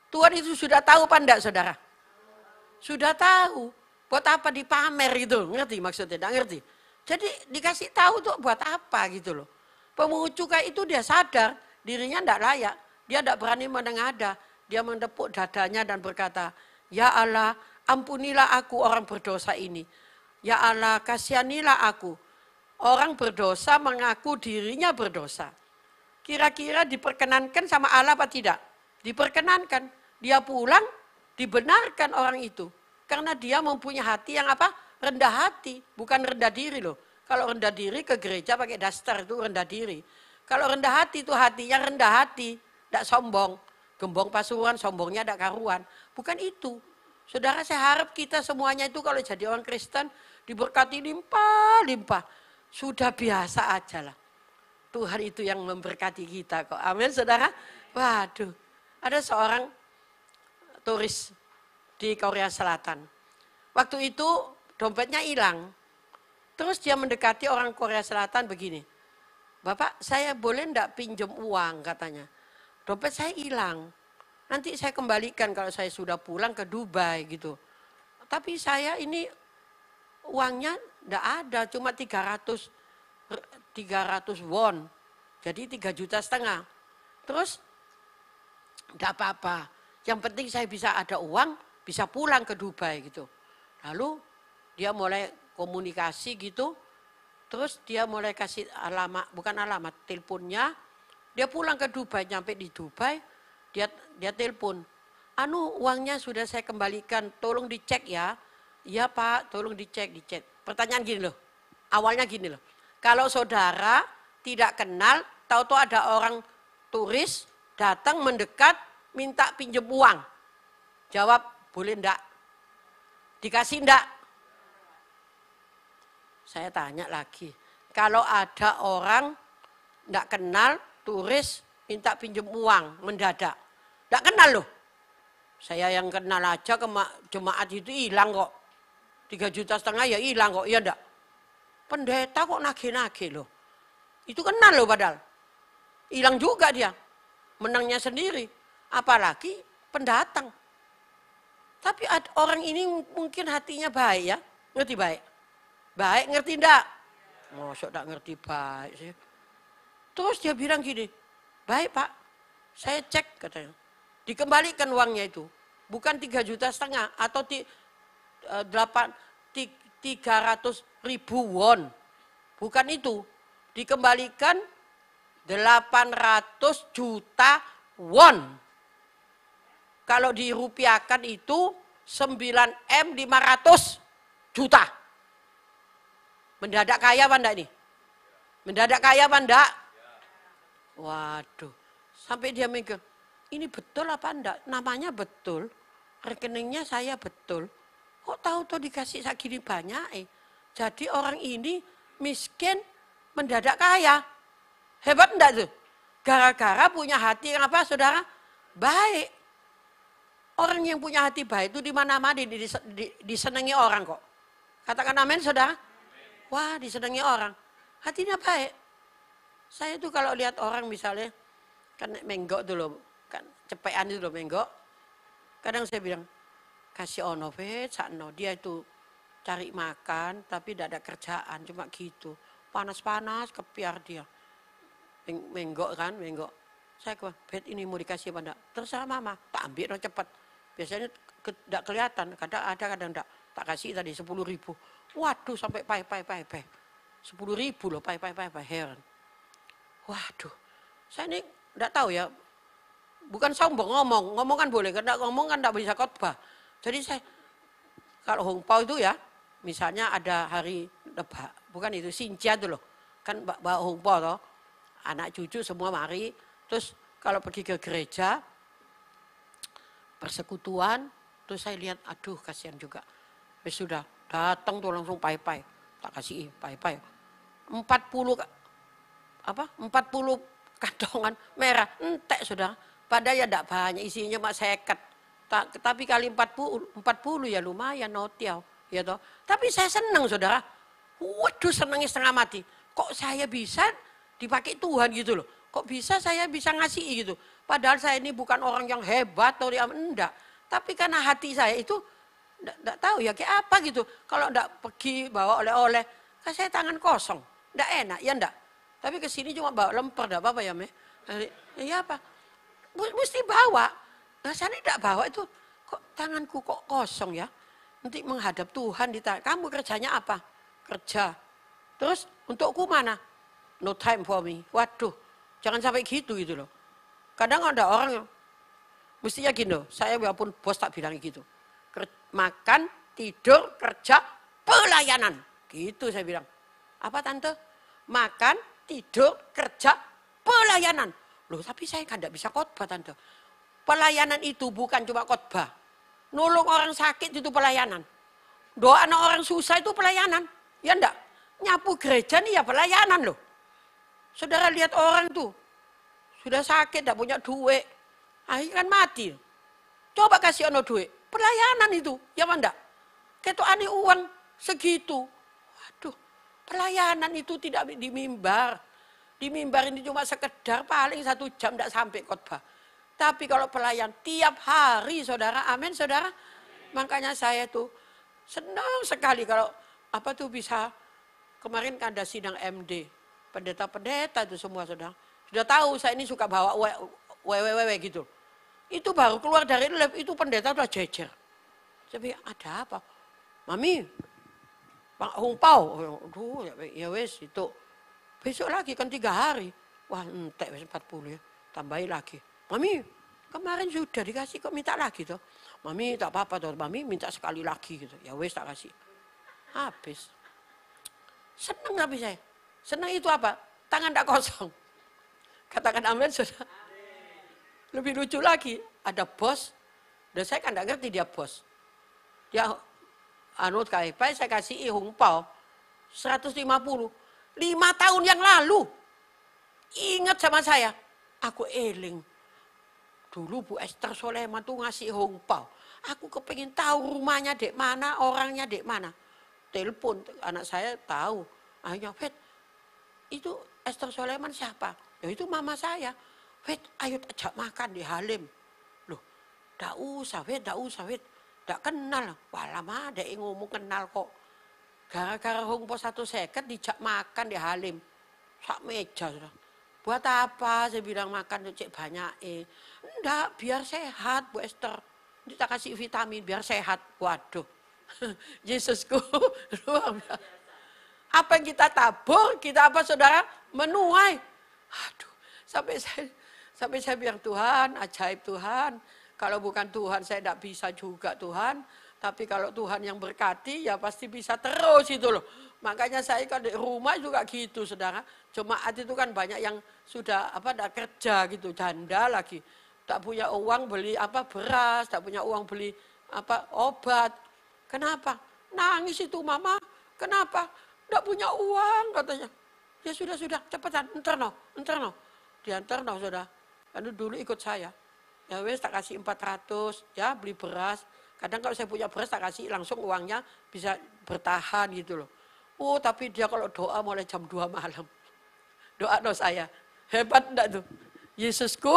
Tuhan itu sudah tahu apa enggak saudara? Sudah tahu. Buat apa dipamer gitu, ngerti maksudnya? Tidak ngerti. Jadi dikasih tahu tuh buat apa gitu loh. Pemungut cukai itu dia sadar dirinya tidak layak. Dia tidak berani menengadah. Dia menepuk dadanya dan berkata, ya Allah, ampunilah aku orang berdosa ini. Ya Allah, kasihanilah aku. Orang berdosa mengaku dirinya berdosa. Kira-kira diperkenankan sama Allah apa tidak? Diperkenankan. Dia pulang, dibenarkan orang itu. Karena dia mempunyai hati yang apa? Rendah hati, bukan rendah diri loh. Kalau rendah diri ke gereja pakai daster itu rendah diri. Kalau rendah hati itu hatinya rendah hati, tidak sombong. Gembong pasuruan, sombongnya tidak karuan. Bukan itu. Saudara, saya harap kita semuanya itu kalau jadi orang Kristen diberkati limpah-limpah. Sudah biasa aja lah. Tuhan itu yang memberkati kita kok. Amin saudara. Waduh, ada seorang turis di Korea Selatan. Waktu itu dompetnya hilang. Terus dia mendekati orang Korea Selatan begini. Bapak, saya boleh enggak pinjam uang katanya. Dompet saya hilang. Nanti saya kembalikan kalau saya sudah pulang ke Dubai gitu. Tapi saya ini uangnya enggak ada, cuma 300 won. Jadi 3,5 juta. Terus enggak apa-apa. Yang penting saya bisa ada uang, bisa pulang ke Dubai gitu. Lalu dia mulai komunikasi gitu. Terus dia mulai kasih alamat, bukan alamat, teleponnya. Dia pulang ke Dubai, nyampe di Dubai, dia telepon. Uangnya sudah saya kembalikan, tolong dicek ya. Iya Pak, tolong dicek. Pertanyaan gini loh, awalnya gini loh. Kalau saudara tidak kenal, tahu-tahu ada orang turis datang mendekat, minta pinjam uang. Jawab, boleh enggak? Dikasih enggak? Saya tanya lagi, kalau ada orang enggak kenal, turis minta pinjam uang mendadak. Enggak kenal loh. Saya yang kenal aja jemaat itu hilang kok. 3,5 juta ya hilang kok, ya enggak? Pendeta kok nagih-nagih loh. Itu kenal loh padahal. Hilang juga dia. Menangnya sendiri. Apalagi pendatang. Tapi orang ini mungkin hatinya baik ya. Ngerti baik? Baik ngerti enggak? Masa enggak ngerti baik sih. Terus dia bilang gini, baik Pak, saya cek katanya. Dikembalikan uangnya itu. Bukan 3,5 juta atau 300.000 won. Bukan itu. Dikembalikan 800 juta won. Kalau dirupiahkan itu 9M 500 juta. Mendadak kaya apa enggak ini? Mendadak kaya apa enggak? Waduh. Sampai dia mikir, ini betul apa enggak? Namanya betul. Rekeningnya saya betul. Kok tahu dikasih segini banyak Jadi orang ini miskin mendadak kaya. Hebat enggak tuh? Gara-gara punya hati yang apa saudara? Baik. Orang yang punya hati baik itu di mana-mana disenangi orang kok. Katakan amin saudara. Wah disenangi orang. Hatinya baik. Saya tuh kalau lihat orang misalnya, kan menggok tuh loh. Kan cepean itu loh menggok. Kadang saya bilang, kasih ono sakno. Dia itu cari makan tapi tidak ada kerjaan. Cuma gitu. Panas-panas kepiar dia. Menggok kan, menggok. Saya ke bet ini mau dikasih apa enggak? Terserah mama, tak ambil cepat. Biasanya tidak kelihatan, kadang ada kadang enggak. Tak kasih tadi 10.000. Waduh sampai pai. 10.000 loh pai heran. Waduh, saya ini enggak tahu ya. Bukan sombong ngomong kan boleh, karena ngomong kan enggak bisa khotbah. Jadi saya, kalau hongpao itu ya, misalnya ada hari lebah, bukan itu, Sinja itu loh. Kan bawa hongpao toh, anak cucu semua mari. Terus kalau pergi ke gereja, persekutuan, terus saya lihat, aduh kasihan juga. Sudah datang tuh langsung pai, tak kasih pai. 40 kantongan merah, entek saudara. Padahal ya tidak banyak, isinya cuma 50. Tapi kali 40 ya lumayan notiau. Ya toh. Tapi saya senang saudara. Waduh senangnya setengah mati. Kok saya bisa dipakai Tuhan gitu loh. Kok bisa saya bisa ngasih gitu. Padahal saya ini bukan orang yang hebat atau enggak. Tapi karena hati saya itu enggak tahu ya kayak apa gitu. Kalau enggak pergi bawa oleh-oleh, kan saya tangan kosong. Enggak enak ya enggak. Tapi ke sini cuma bawa lemper enggak apa-apa ya Me. Ya apa? Mesti bawa. Nah saya tidak bawa itu. Kok tanganku kok kosong ya. Nanti menghadap Tuhan ditanya, kamu kerjanya apa? Kerja. Terus untukku mana? No time for me. Waduh, jangan sampai gitu loh. Kadang ada orang yang mestinya gini loh, saya walaupun bos tak bilang gitu. Makan, tidur, kerja, pelayanan. Gitu saya bilang. Apa tante? Makan, tidur, kerja, pelayanan. Loh tapi saya kan tidak bisa khotbah tante. Pelayanan itu bukan cuma khotbah. Nolong orang sakit itu pelayanan. Doa anak orang susah itu pelayanan. Ya enggak? Nyapu gereja nih ya pelayanan loh. Saudara lihat orang tuh. Sudah sakit, tidak punya duit. Akhirnya kan mati. Coba kasih ono duit. Pelayanan itu. Ya enggak? Ketokane uang segitu. Waduh. Pelayanan itu tidak di mimbar. Di mimbar ini cuma sekedar paling 1 jam tidak sampai khotbah. Tapi kalau pelayan tiap hari saudara, amin saudara. Makanya saya tuh senang sekali kalau apa tuh bisa. Kemarin kan ada sidang MD. Pendeta-pendeta itu semua saudara. Sudah tahu saya ini suka bawa wewe gitu. Itu baru keluar dari lab itu pendeta udah jejer. Saya bilang ada apa? Mami, Pak Hongpao. Aduh ya wes itu. Besok lagi kan 3 hari. Wah entek 40 ya. Tambahin lagi. Mami kemarin sudah dikasih kok minta lagi toh. Mami tak apa-apa toh. Mami minta sekali lagi gitu. Ya wes tak kasih. Habis. Senang tapi saya. Senang itu apa? Tangan tak kosong. Katakan amin sudah. Lebih lucu lagi. Ada bos. Dan saya kan tidak ngerti dia bos. Dia KFP saya kasih hongpao 150. 5 tahun yang lalu. Ingat sama saya. Aku eling. dulu Bu Esther Soleman tuh ngasih hongpao. Aku kepengen tahu rumahnya dek mana, orangnya dek mana. Telepon, anak saya tahu. Akhirnya, Fet, itu Esther Soleman siapa? Ya itu mama saya. Fet, ayo ajak makan di Halim. Loh, dak usah Fet. Dak kenal. Wah lama dek ngomong kenal kok. Gara-gara hongpo 150 dijak makan di Halim. Sak meja sudah. Buat apa? Saya bilang makan cek banyak. Enggak, biar sehat Bu Esther. Kita kasih vitamin biar sehat. Waduh. Yesusku luar biasa. Apa yang kita tabur, kita apa saudara? Menuai. Aduh, sampai saya bilang Tuhan, ajaib Tuhan. Kalau bukan Tuhan saya tidak bisa juga Tuhan. Tapi kalau Tuhan yang berkati ya pasti bisa terus itu loh. Makanya saya kan di rumah juga gitu saudara. Jemaat itu kan banyak yang sudah tidak kerja gitu, janda lagi. Tak punya uang beli beras, tak punya uang beli obat. Kenapa? Nangis itu mama. Kenapa? Tidak punya uang katanya. Ya sudah, cepetan, entar no. Diantar no sudah. Lalu dulu ikut saya. Ya wes tak kasih 400, ya beli beras. Kadang kalau saya punya beras tak kasih langsung uangnya bisa bertahan gitu loh. Oh tapi dia kalau doa mulai jam 2 malam. Doa saya. Hebat enggak tuh? Yesusku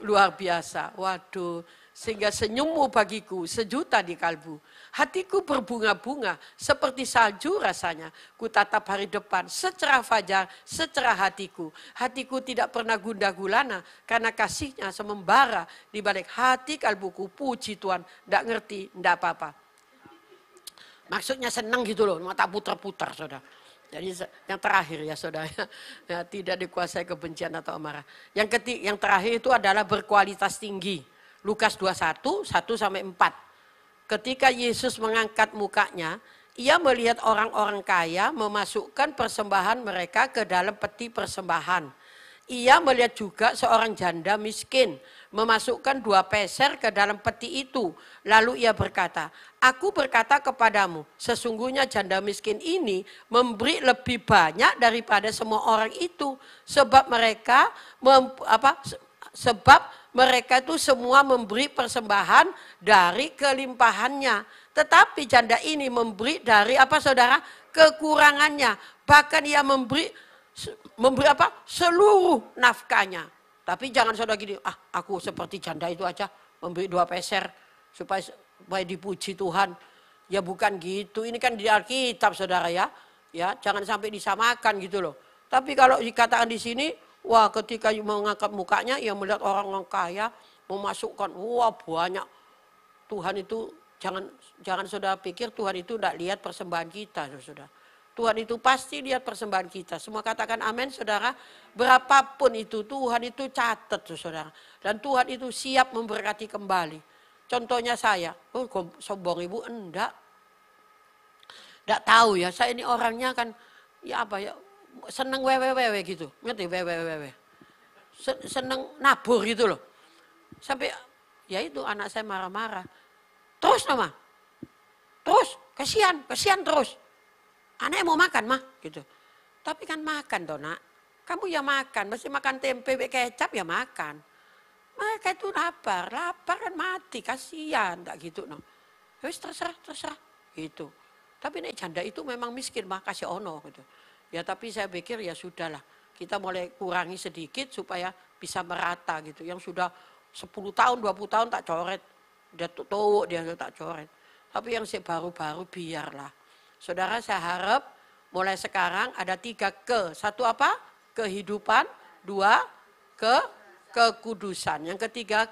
luar biasa. Waduh. Sehingga senyummu bagiku sejuta di kalbu. Hatiku berbunga-bunga seperti salju rasanya. Ku tatap hari depan secerah fajar, secerah hatiku. Hatiku tidak pernah gundah gulana karena kasihnya semembara di balik hati kalbuku. Puji Tuhan, tidak ngerti, tidak apa-apa. Maksudnya senang gitu loh, tak putar-putar saudara. Jadi yang terakhir ya saudara, ya, tidak dikuasai kebencian atau amarah. Yang terakhir itu adalah berkualitas tinggi. Lukas 21, 1-4. Ketika Yesus mengangkat mukanya, ia melihat orang-orang kaya memasukkan persembahan mereka ke dalam peti persembahan. Ia melihat juga seorang janda miskin memasukkan 2 peser ke dalam peti itu. Lalu ia berkata, aku berkata kepadamu, sesungguhnya janda miskin ini memberi lebih banyak daripada semua orang itu. Sebab mereka itu semua memberi persembahan dari kelimpahannya. Tetapi janda ini memberi dari saudara? Kekurangannya. Bahkan ia memberi seluruh nafkahnya. Tapi jangan saudara gini, aku seperti janda itu aja. Memberi 2 peser supaya dipuji Tuhan. Ya bukan gitu. Ini kan di Alkitab saudara ya. Ya, jangan sampai disamakan gitu loh. Tapi kalau dikatakan di sini, wah ketika mengangkat mukanya, ia melihat orang-orang kaya memasukkan, wah banyak. Tuhan itu, jangan saudara pikir Tuhan itu tidak lihat persembahan kita, saudara. Tuhan itu pasti lihat persembahan kita. Semua katakan amin, saudara. Berapapun itu, Tuhan itu catat, saudara. Dan Tuhan itu siap memberkati kembali. Contohnya saya, sombong ibu, enggak. Enggak tahu ya, saya ini orangnya kan, seneng wewe gitu, ngerti wewe. Seneng nabur gitu loh. Sampai ya itu anak saya marah-marah. Terus nama. Terus kasihan terus. Anaknya mau makan mah gitu. Tapi kan makan toh nak. Kamu ya makan, mesti makan tempe kecap ya makan. Mereka itu lapar kan mati, kasihan tak gitu no. Wis terserah gitu. Tapi nek janda itu memang miskin mah kasih ono gitu. Ya tapi saya pikir ya sudahlah, kita mulai kurangi sedikit supaya bisa merata gitu. Yang sudah 10 tahun, 20 tahun tak coret, dia tahu dia tak coret. Tapi yang baru-baru biarlah. Saudara saya harap mulai sekarang ada 3 ke. 1 apa? Kehidupan. 2 kekudusan. Yang ketiga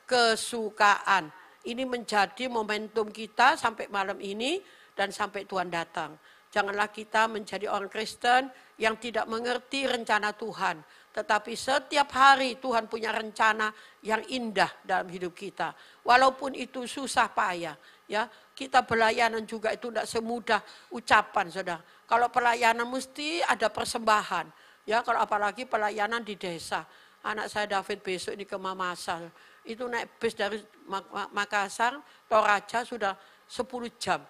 kesukaan. Ini menjadi momentum kita sampai malam ini dan sampai Tuhan datang. Janganlah kita menjadi orang Kristen yang tidak mengerti rencana Tuhan. Tetapi setiap hari Tuhan punya rencana yang indah dalam hidup kita. Walaupun itu susah payah. Ya, kita pelayanan juga itu tidak semudah ucapan saudara. Kalau pelayanan mesti ada persembahan. Ya, kalau apalagi pelayanan di desa. Anak saya David besok ini ke Mamasa. Itu naik bis dari Makassar, Toraja sudah 10 jam.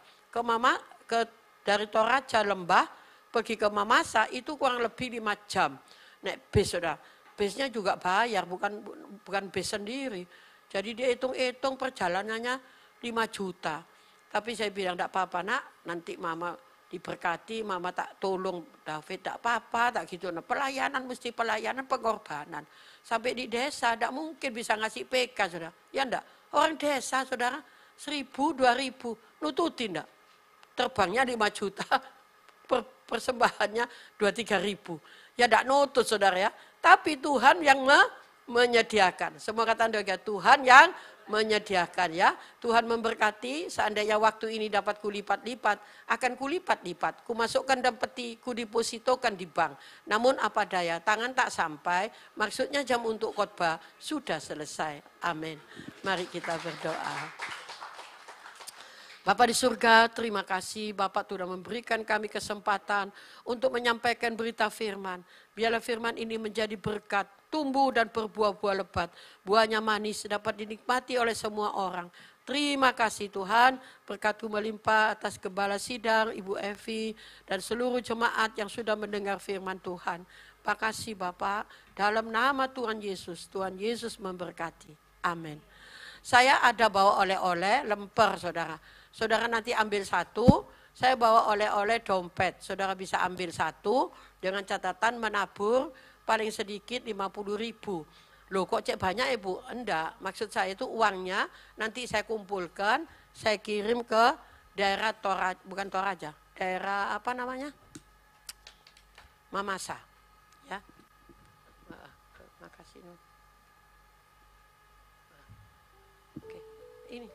Dari Toraja Lembah pergi ke Mamasa itu kurang lebih 5 jam. Naik bis sudah. Bisnya juga bayar, bukan bis sendiri. Jadi dia hitung-hitung perjalanannya 5 juta. Tapi saya bilang, tidak apa-apa nak, nanti mama diberkati, mama tak tolong David, tidak apa-apa, tak gitu. Nah, pelayanan mesti pelayanan, pengorbanan. Sampai di desa, tidak mungkin bisa ngasih PK, saudara. Ya enggak, orang desa, saudara, 1.000, 2.000, nututin enggak? Terbangnya 5 juta, persembahannya 2-3 ribu. Ya enggak nutut, saudara ya. Tapi Tuhan yang menyediakan. Semua kata Tuhan yang menyediakan ya. Tuhan memberkati, seandainya waktu ini dapat kulipat-lipat, akan kulipat-lipat. Kumasukkan dalam peti, kudepositokan di bank. Namun apa daya, tangan tak sampai, maksudnya jam untuk khotbah sudah selesai. Amin. Mari kita berdoa. Bapak di surga, terima kasih Bapak sudah memberikan kami kesempatan untuk menyampaikan berita firman. Biarlah firman ini menjadi berkat, tumbuh dan berbuah-buah lebat. Buahnya manis, dapat dinikmati oleh semua orang. Terima kasih Tuhan, berkat-Mu melimpah atas Gembala Sidang, Ibu Evi, dan seluruh jemaat yang sudah mendengar firman Tuhan. Makasih Bapak, dalam nama Tuhan Yesus memberkati. Amin. Saya ada bawa oleh-oleh, lemper saudara. Saudara nanti ambil satu, saya bawa oleh-oleh dompet. Saudara bisa ambil satu dengan catatan menabur paling sedikit 50.000. Loh kok cek banyak Ibu? Enggak, maksud saya itu uangnya nanti saya kumpulkan, saya kirim ke daerah Toraja, bukan Toraja, daerah apa namanya? Mamasa. Ya. Makasih. Oke, ini.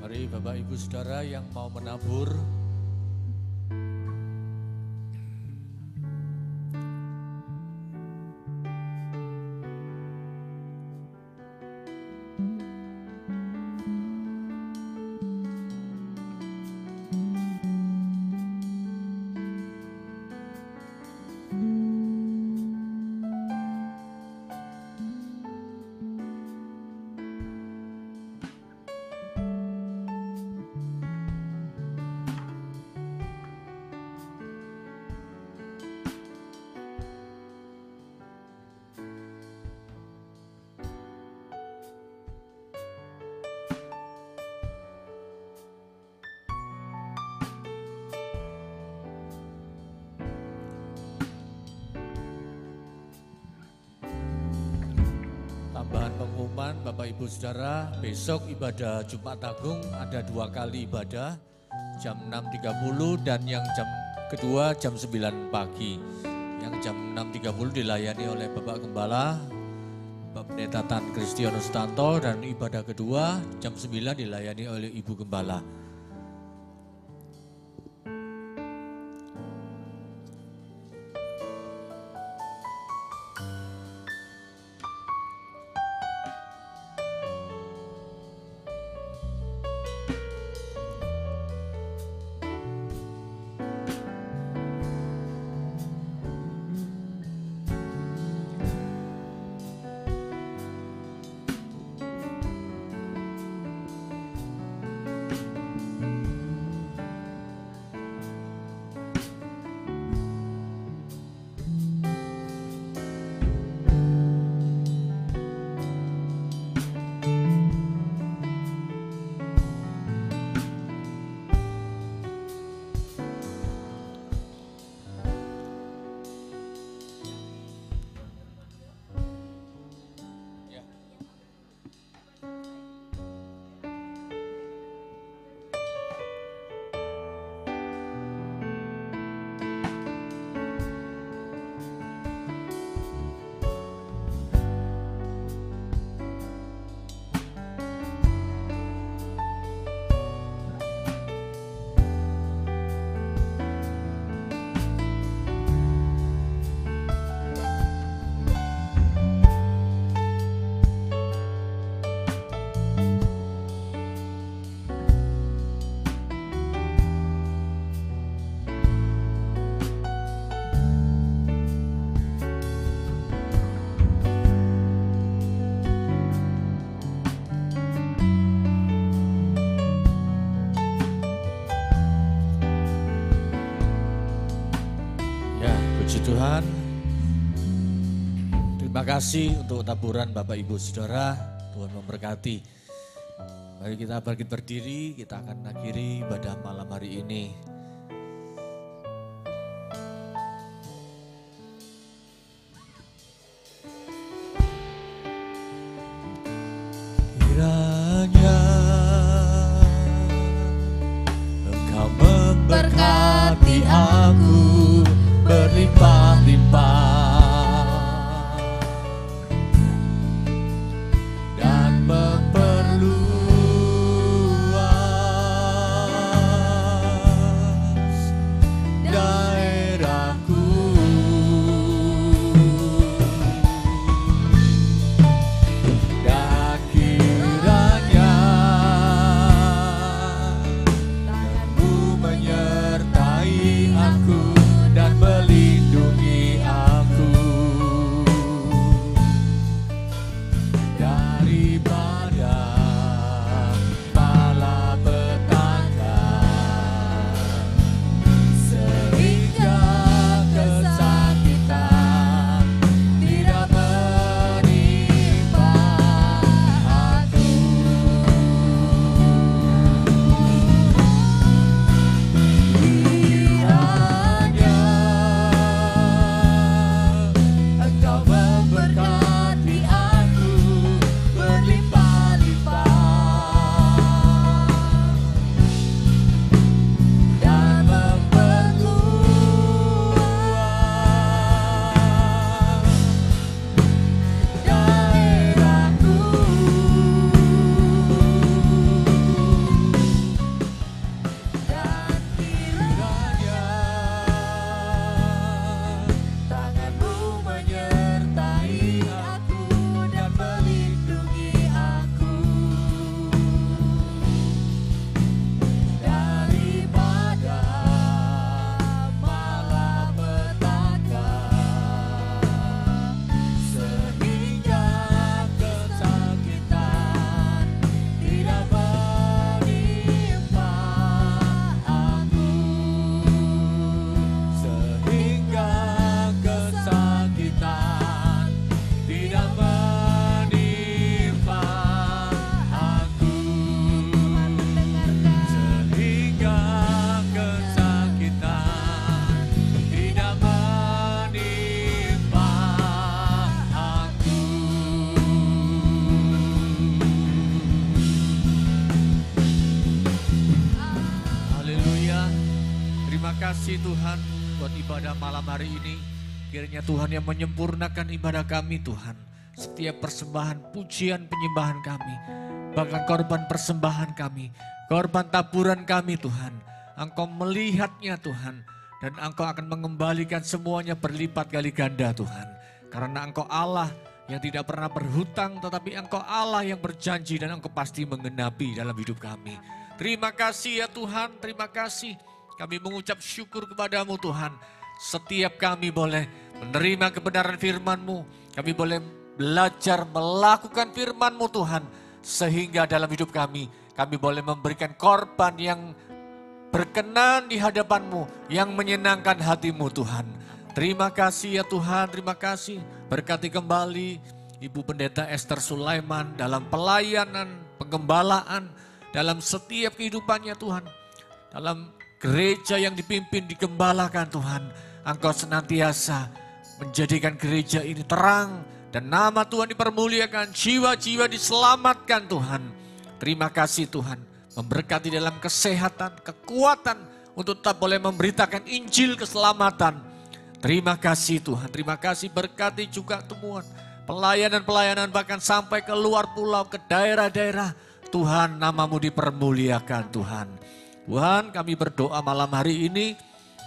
Mari Bapak Ibu Saudara yang mau menabur, tambahan pengumuman Bapak Ibu Saudara, besok ibadah Jumat Agung ada 2 kali ibadah, jam 6.30 dan yang jam kedua jam 9 pagi. Yang jam 6.30 dilayani oleh Bapak Gembala, Bapak Pendeta Tan Kristionus Tanto, dan ibadah kedua jam 9 dilayani oleh Ibu Gembala. Tuhan. Terima kasih untuk taburan Bapak Ibu Saudara. Tuhan memberkati. Mari kita bangkit berdiri, kita akan akhiri ibadah malam hari ini. Kiranya Engkau memberkati aku berlimpah-limpah dan memperluas daerahku. Dan kiranya tanganmu menyertai aku dan melindungi aku daripada malapetaka, sehingga kesakitan tidak menimpa aku. Kiranya Engkau memberkati aku berlimpah-limpah dan memperluas daerahku. Dan kiranya tanganmu menyertai aku dan melindungi aku daripada malapetaka, sehingga kesakitan tidak menimpa aku, sehingga kesakitan tidak menimpa aku, sehingga kesakitan tidak menimpa aku. Haleluya. Terima kasih Tuhan buat ibadah malam hari ini. Kiranya Tuhan yang menyempurnakan ibadah kami Tuhan. Setiap persembahan, pujian, penyembahan kami. Bahkan korban persembahan kami. Korban taburan kami Tuhan. Engkau melihatnya Tuhan. Dan Engkau akan mengembalikan semuanya berlipat kali ganda Tuhan. Karena Engkau Allah yang tidak pernah berhutang, tetapi Engkau Allah yang berjanji dan Engkau pasti menggenapi dalam hidup kami. Terima kasih ya Tuhan, terima kasih. Kami mengucap syukur kepadamu Tuhan. Setiap kami boleh menerima kebenaran firman-Mu. Kami boleh belajar melakukan firman-Mu Tuhan. Sehingga dalam hidup kami boleh memberikan korban yang berkenan di hadapan-Mu, yang menyenangkan hati-Mu Tuhan. Terima kasih ya Tuhan, terima kasih. Berkati kembali Ibu Pendeta Esther Sulaiman dalam pelayanan, penggembalaan, dalam setiap kehidupannya Tuhan. Dalam gereja yang dipimpin, digembalakan Tuhan. Engkau senantiasa menjadikan gereja ini terang. Dan nama Tuhan dipermuliakan, jiwa-jiwa diselamatkan Tuhan. Terima kasih Tuhan. Memberkati dalam kesehatan, kekuatan untuk tetap boleh memberitakan Injil keselamatan. Terima kasih Tuhan, terima kasih. Berkati juga temuan pelayanan-pelayanan bahkan sampai ke luar pulau, ke daerah-daerah. Tuhan, namamu dipermuliakan Tuhan. Tuhan, kami berdoa malam hari ini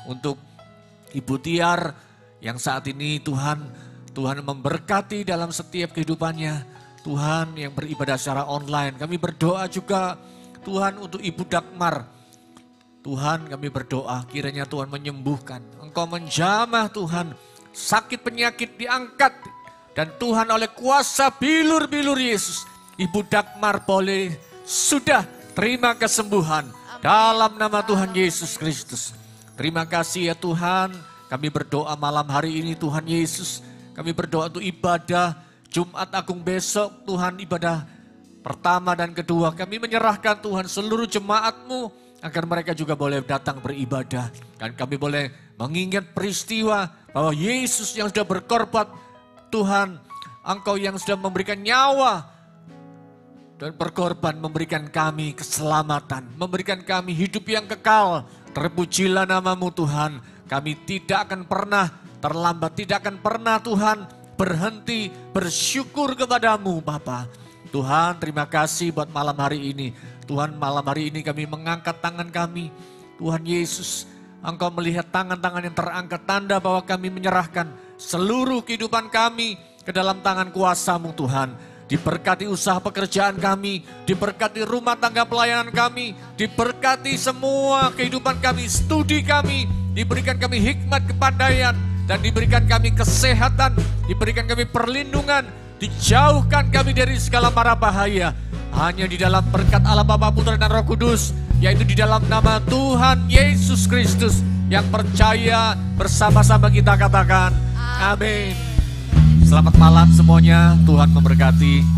untuk Ibu Tiar yang saat ini Tuhan memberkati dalam setiap kehidupannya. Tuhan yang beribadah secara online. Kami berdoa juga Tuhan untuk Ibu Dagmar. Tuhan kami berdoa kiranya Tuhan menyembuhkan. Engkau menjamah Tuhan. Sakit penyakit diangkat. Dan Tuhan oleh kuasa bilur-bilur Yesus. Ibu Dagmar boleh sudah terima kesembuhan. Dalam nama Tuhan Yesus Kristus. Terima kasih ya Tuhan. Kami berdoa malam hari ini Tuhan Yesus. Kami berdoa untuk ibadah Jumat Agung besok, Tuhan, ibadah pertama dan kedua. Kami menyerahkan Tuhan seluruh jemaat-Mu agar mereka juga boleh datang beribadah. Dan kami boleh mengingat peristiwa bahwa Yesus yang sudah berkorban, Tuhan, Engkau yang sudah memberikan nyawa dan berkorban memberikan kami keselamatan, memberikan kami hidup yang kekal. Terpujilah nama-Mu Tuhan. Kami tidak akan pernah terlambat, tidak akan pernah Tuhan berhenti bersyukur kepadamu Bapa. Tuhan, terima kasih buat malam hari ini. Tuhan, malam hari ini kami mengangkat tangan kami. Tuhan Yesus, Engkau melihat tangan-tangan yang terangkat, tanda bahwa kami menyerahkan seluruh kehidupan kami ke dalam tangan kuasa-Mu Tuhan. Diberkati usaha pekerjaan kami, diberkati rumah tangga pelayanan kami, diberkati semua kehidupan kami, studi kami, diberikan kami hikmat kepandaian, dan diberikan kami kesehatan, diberikan kami perlindungan, dijauhkan kami dari segala mara bahaya. Hanya di dalam berkat Allah Bapa, Putra dan Roh Kudus, yaitu di dalam nama Tuhan Yesus Kristus yang percaya, bersama-sama kita katakan amin. Selamat malam semuanya, Tuhan memberkati.